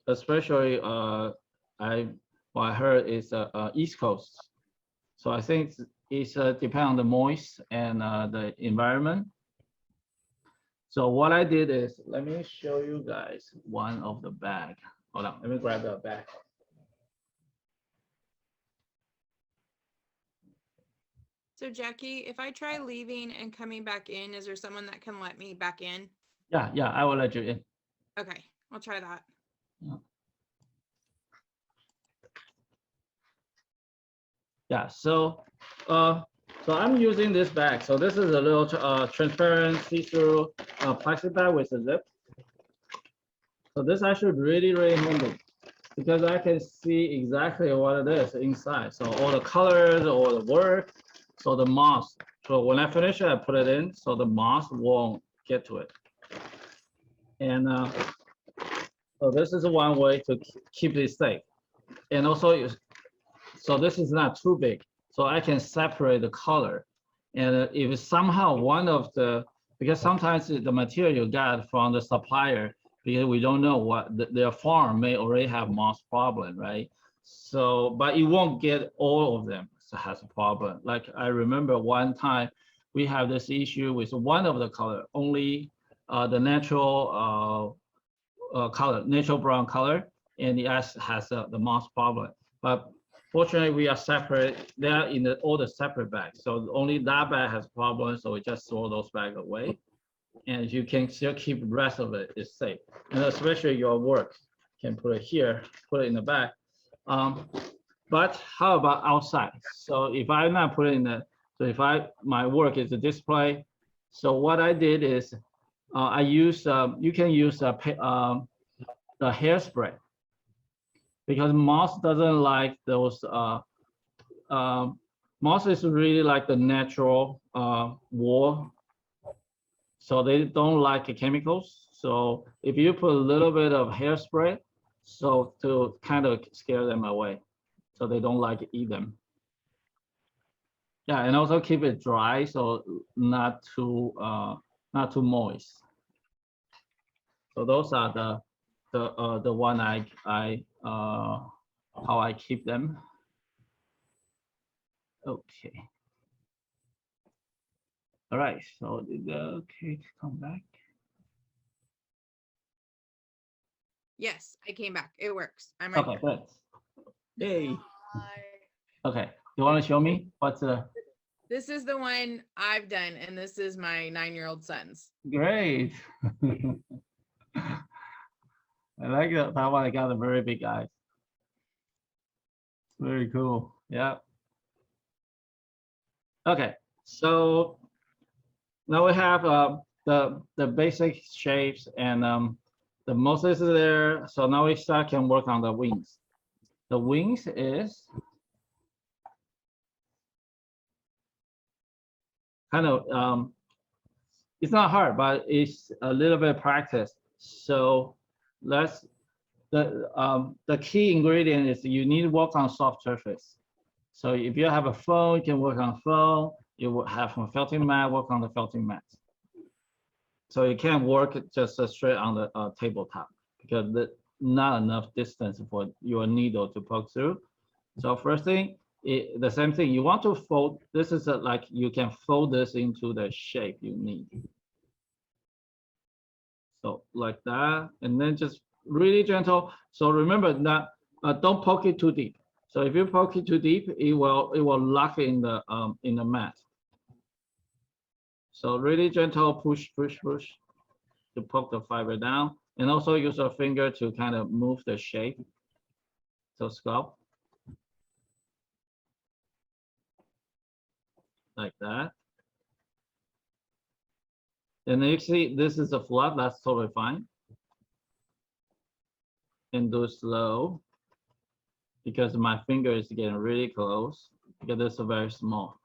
especially what I heard is East Coast. So I think it's depend on the moist and the environment. So what I did is, let me show you guys one of the bag. Hold on, let me grab the bag. So Jackie, if I try leaving and coming back in, is there someone that can let me back in? Yeah, I will let you in. Okay, I'll try that. Yeah, so I'm using this bag. So this is a little transparent see-through plastic bag with a zip. So this actually really handy because I can see exactly what it is inside. So all the colors, all the work, so the moss. So when I finish it, I put it in so the moss won't get to it. And so this is one way to keep it safe. And also, so this is not too big, so I can separate the color. And if somehow one of the, because sometimes the material you got from the supplier, because we don't know what their farm may already have moss problem, right? So, but you won't get all of them has a problem. Like I remember one time we have this issue with one of the color, only the natural color, natural brown color, and the S has the moss problem. But fortunately, we are separate. They are in all the separate bags. So only that bag has problems. So we just throw those bags away, and you can still keep the rest of it is safe. And especially your work, can put it here, put it in the bag. But how about outside? So if I'm not putting in the, so if my work is a display. So what I did is I use you can use the hairspray because moss doesn't like those. Moss is really like the natural wool, so they don't like the chemicals. So if you put a little bit of hairspray, so to kind of scare them away, so they don't like eat them. Yeah, and also keep it dry, so not too moist. So those are the one how I keep them. Okay. All right. So did the cake come back? Yes, I came back. It works. I'm Okay, right good. Hey. here. Okay. You want to show me what's the This is the one I've done, and this is my 9-year-old son's. great? I like that one. I got a very big eyes. Very cool. Yeah. Okay. So now we have the basic shapes and the Moses is there. So now we can work on the wings. The wings is kind of it's not hard, but it's a little bit of practice. So let's the key ingredient is you need to work on soft surface. So if you have a phone, you can work on phone. You will have a felting mat, work on the felting mat. So you can't work just straight on the tabletop because there's not enough distance for your needle to poke through. So first thing, the same thing, you want to fold, this is like you can fold this into the shape you need. So like that, and then just really gentle. So remember that don't poke it too deep. So if you poke it too deep, it will lock in the mat. So really gentle push to poke the fiber down, and also use your finger to kind of move the shape. So sculpt like that. And you see this is a fluff, that's totally fine. And do slow because my finger is getting really close because it's very small.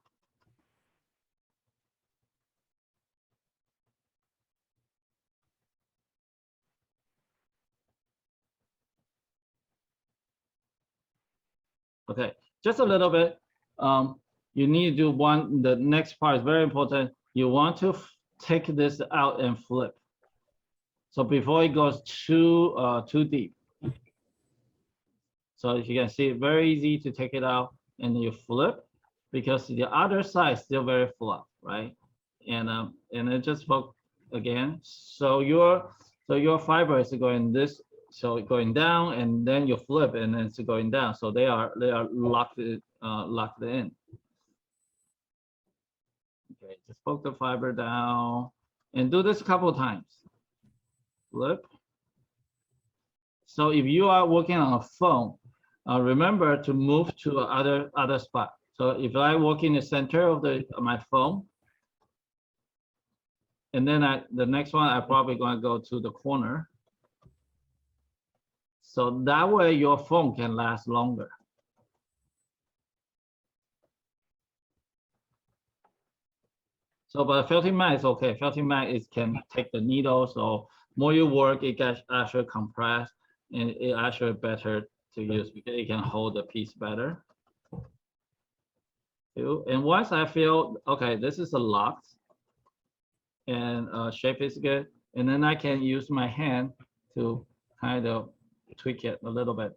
Okay, just a little bit. You need to do one, the next part is very important. You want to take this out and flip. So before it goes too deep. So you can see, very easy to take it out and you flip because the other side is still very fluff, right? And then just poke again. So your fiber is going this, so going down, and then you flip, and then it's going down. So they are locked in. just poke the fiber down and do this a couple of times. Flip. So if you are working on a phone, remember to move to other spot. So if I work in the center of my phone, and then the next one, I'm probably going to go to the corner. So that way your phone can last longer. So, but felting mat is okay. Felting mat can take the needle. So more you work, it gets actually compressed, and it actually better to use because it can hold the piece better. And once I feel okay, this is a locked, and shape is good, and then I can use my hand to kind of tweak it a little bit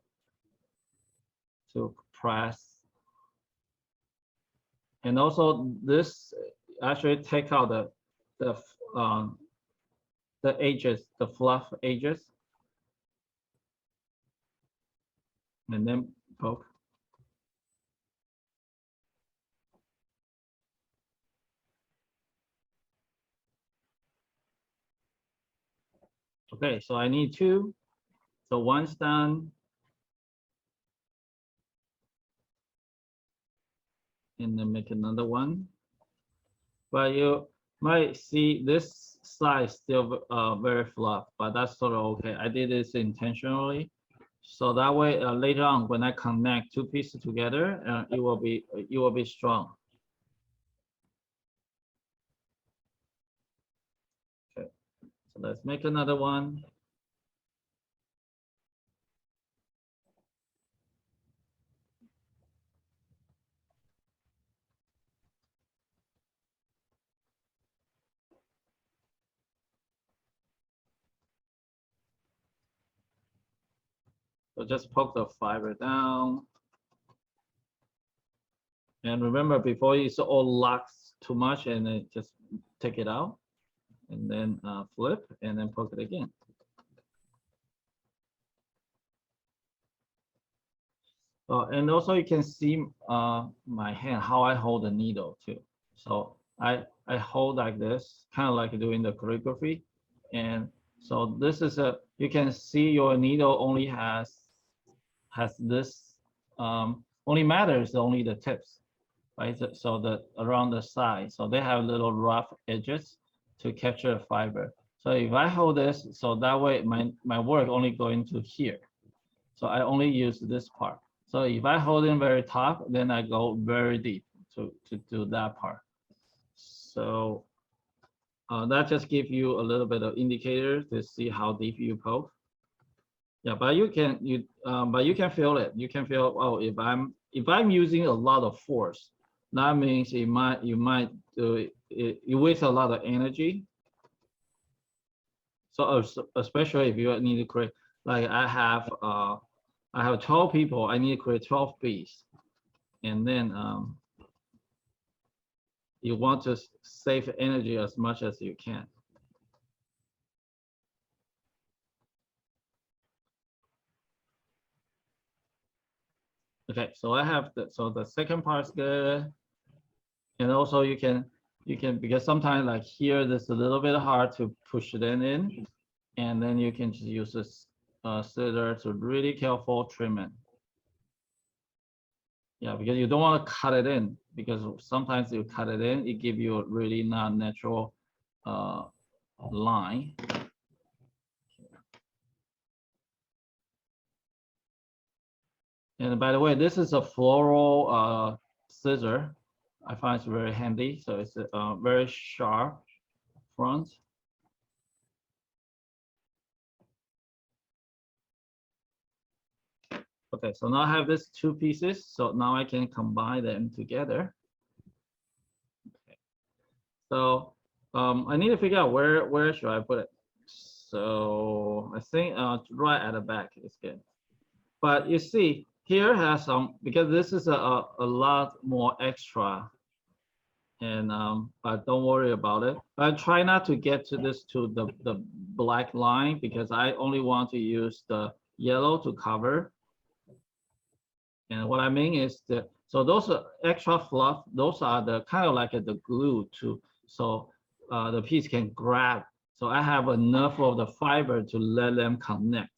to press. And also this actually take out the edges, the fluff edges, and then poke. Okay, so I need two. So one's done. And then make another one. But you might see this side still very fluff, but that's sort of okay. I did this intentionally. So that way later on when I connect two pieces together, it will be strong. Okay, so let's make another one. So just poke the fiber down. And remember, before it's all locked too much, and then just take it out, and then flip, and then poke it again. And also you can see my hand, how I hold the needle too. So I hold like this, kind of like doing the calligraphy. And so this is you can see your needle only has this, only matters only the tips, right? So the around the side, so they have little rough edges to capture the fiber. So if I hold this, so that way my work only going to here. So I only use this part. So if I hold in very top, then I go very deep to do that part. So that just gives you a little bit of indicator to see how deep you poke. Yeah, but you can feel it. You can feel, oh, if I'm using a lot of force, that means you might do it, you waste a lot of energy. So especially if you need to create, like I have 12 people, I need to create 12 bees. And then you want to save energy as much as you can. Okay, so I have the second part's good. And also you can because sometimes like here, this a little bit hard to push it in, and then you can just use this scissor to really careful trim it. Yeah, because you don't want to cut it in, because sometimes you cut it in, it gives you a really not natural line. And by the way, this is a floral scissor. I find it's very handy. So it's a very sharp front. Okay, so now I have these two pieces. So now I can combine them together. Okay. So I need to figure out where should I put it. So I think right at the back is good. But you see, here has some, because this is a lot more extra, and but don't worry about it. But try not to get to the black line, because I only want to use the yellow to cover. And what I mean is so those are extra fluff, those are the kind of like the glue to, so the piece can grab. So I have enough of the fiber to let them connect.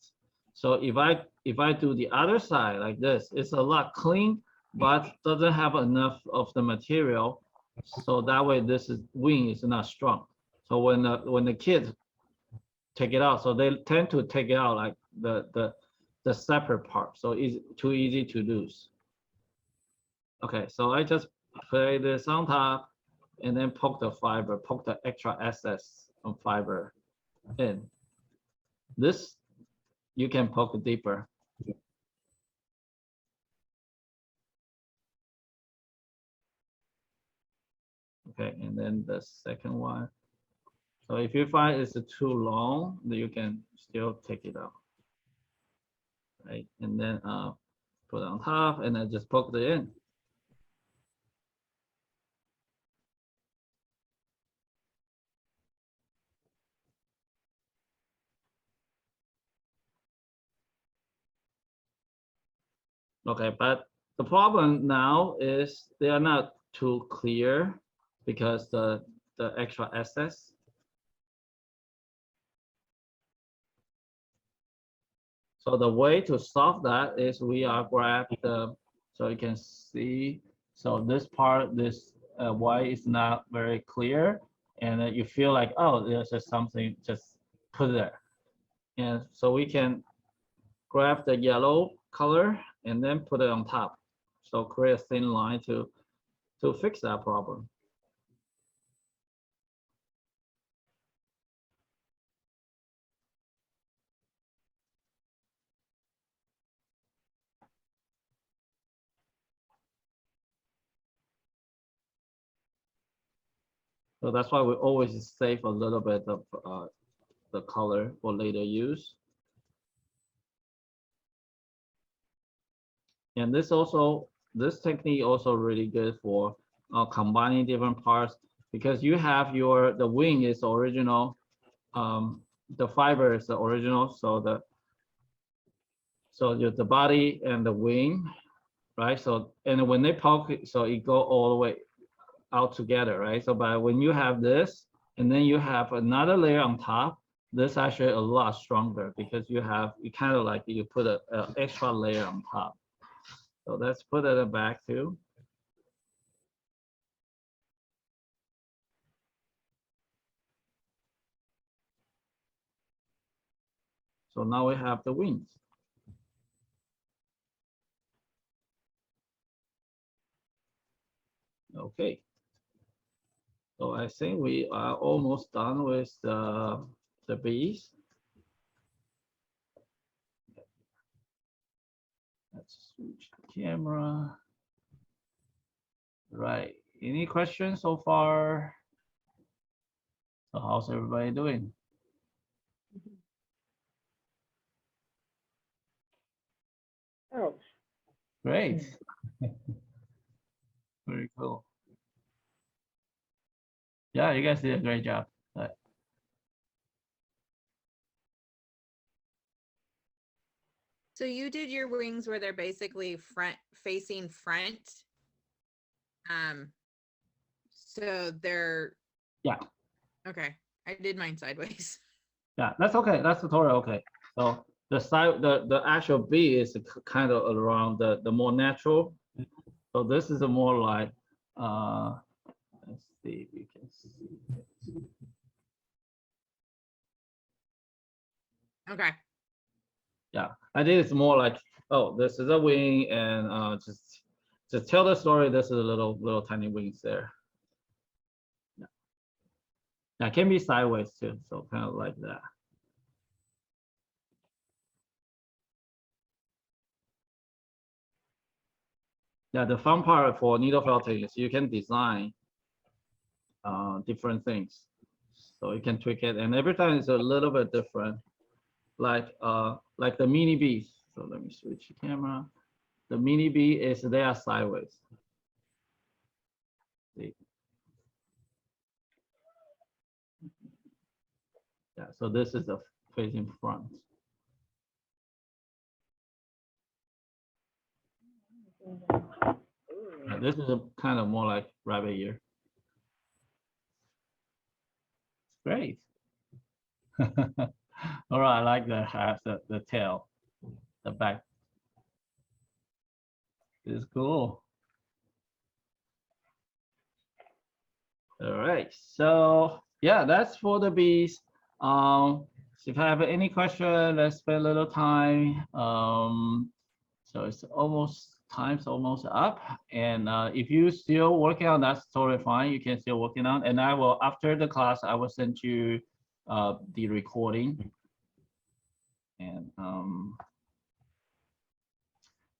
So if I do the other side like this, it's a lot clean, but doesn't have enough of the material. So that way wing is not strong. So when the kids take it out, so they tend to take it out like the separate part. So it's too easy to lose. Okay, so I just put this on top and then poke the extra excess of fiber in. This, you can poke deeper. Okay, and then the second one. So if you find it's too long, then you can still take it out. Right, and then put it on top and then just poke it in. Okay, but the problem now is they are not too clear because the extra excess. So the way to solve that is we are grab the, so you can see, so this part, this white is not very clear, and you feel like, oh, there's just something, just put there. And so we can grab the yellow color and then put it on top. So create a thin line to fix that problem. So that's why we always save a little bit of the color for later use. And this technique also really good for combining different parts because you have the wing is original, the fiber is the original, so the body and the wing, right? So and when they poke, so it go all the way out together, right? So but when you have this and then you have another layer on top, this actually a lot stronger because you kind of like you put a extra layer on top. So let's put it back too. So now we have the wings. Okay. So I think we are almost done with the bees. Let's switch the camera. Right. Any questions so far? So how's everybody doing? Oh, Great. Very cool. Yeah, you guys did a great job. So you did your wings where they're basically facing front. So they're, Yeah. okay. I did mine sideways. Yeah, that's okay. That's totally okay. So the side, the actual bee is kind of around the more natural. So this is a more like, let's see if you can see. Okay. Yeah, I think it's more like, oh, this is a wing, and just tell the story. This is a little tiny wings there. Yeah, yeah, it can be sideways too, so kind of like that. Yeah, the fun part for needle felting is you can design different things, so you can tweak it, and every time it's a little bit different. Like the mini bees. So let me switch the camera. The mini bee is they are sideways. See? Yeah, so this is the facing front. Yeah, this is a kind of more like rabbit ear. great. All right, I like the tail, the back. It's cool. All right, so yeah, that's for the bees. So if I have any question, let's spend a little time. So it's time's almost up, and if you still working on that's totally fine. You can still working on, and I will after the class I will send you the recording, and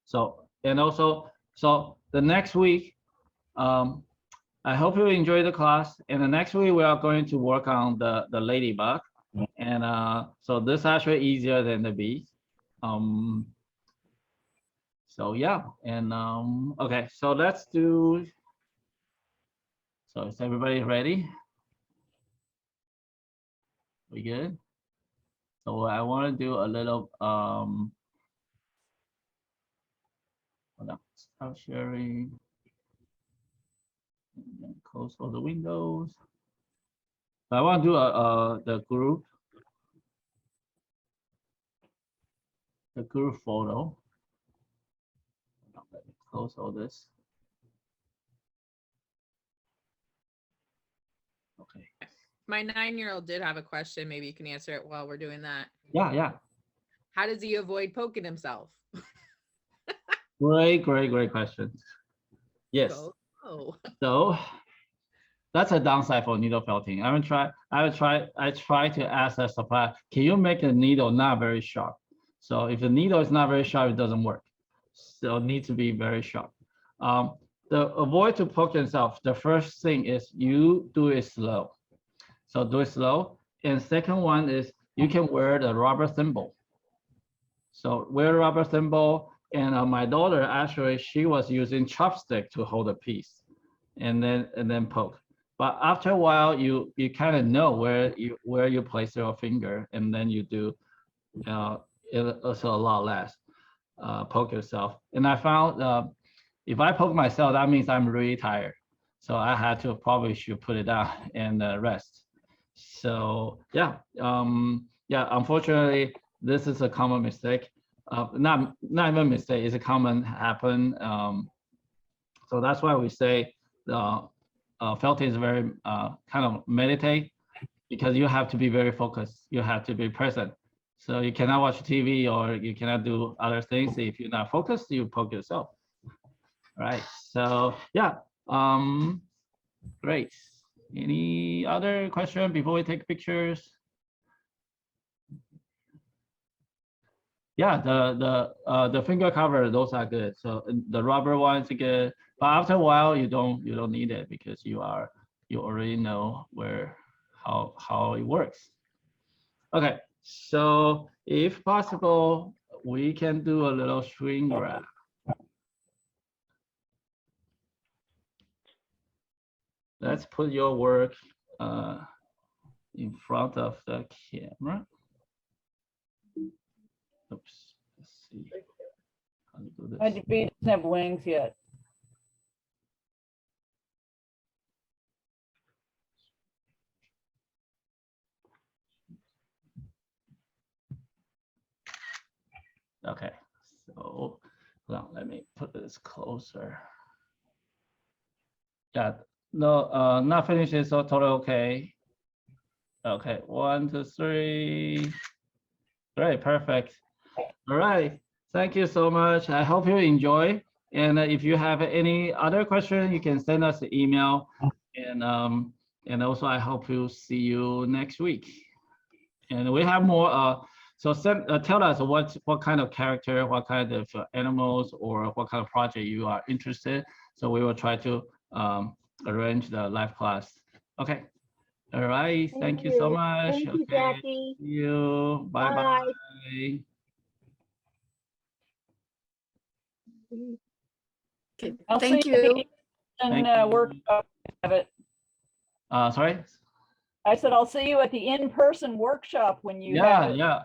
so the next week, I hope you enjoy the class. And the next week we are going to work on the ladybug, and so this actually easier than the bees. So yeah, and okay, so let's do. So is everybody ready? We good? So I want to do a little hold on, stop sharing. And then close all the windows. So I want to do the group photo. Let me close all this. Okay. My 9-year-old did have a question. Maybe you can answer it while we're doing that. Yeah. How does he avoid poking himself? Great question. Yes. Oh. So that's a downside for needle felting. I try to ask the supplier, can you make the needle not very sharp? So if the needle is not very sharp, it doesn't work. So it needs to be very sharp. The avoid to poke yourself, the first thing is you do it slow. So do it slow. And second one is you can wear the rubber thimble. So wear rubber thimble. And my daughter, actually, she was using chopstick to hold a piece and then poke. But after a while, you kind of know where you place your finger, and then you do it's a lot less poke yourself. And I found if I poke myself, that means I'm really tired. So I had to probably should put it down and rest. So yeah, unfortunately, this is a common mistake. Not even mistake, it's a common happen. So that's why we say felting is very kind of meditate, because you have to be very focused. You have to be present. So you cannot watch TV or you cannot do other things. If you're not focused, you poke yourself. Right. So yeah. Great. Any other question before we take pictures? Yeah, the finger cover, those are good. So the rubber ones are good, but after a while you don't need it, because you already know how it works. Okay, so if possible, we can do a little shrink wrap. Let's put your work in front of the camera. Oops, let's see. How to do My this. bee doesn't have wings yet. Okay, so hold on, let me put this closer. Yeah, no, not finished is so totally okay. Okay, 1, 2, 3. Great, perfect. All right, thank you so much. I hope you enjoy. And if you have any other question, you can send us an email. And also I hope to see you next week. And we have more. So tell us what kind of character, what kind of animals, or what kind of project you are interested. So we will try to arrange the live class. Okay. All right. Thank you so much. Thank you, Okay. Jackie. See you. Bye bye. Okay, I'll thank see you at you. the Thank in you. workshop of it. Sorry. I said, I'll see you at the in-person workshop when you have Yeah, it. yeah.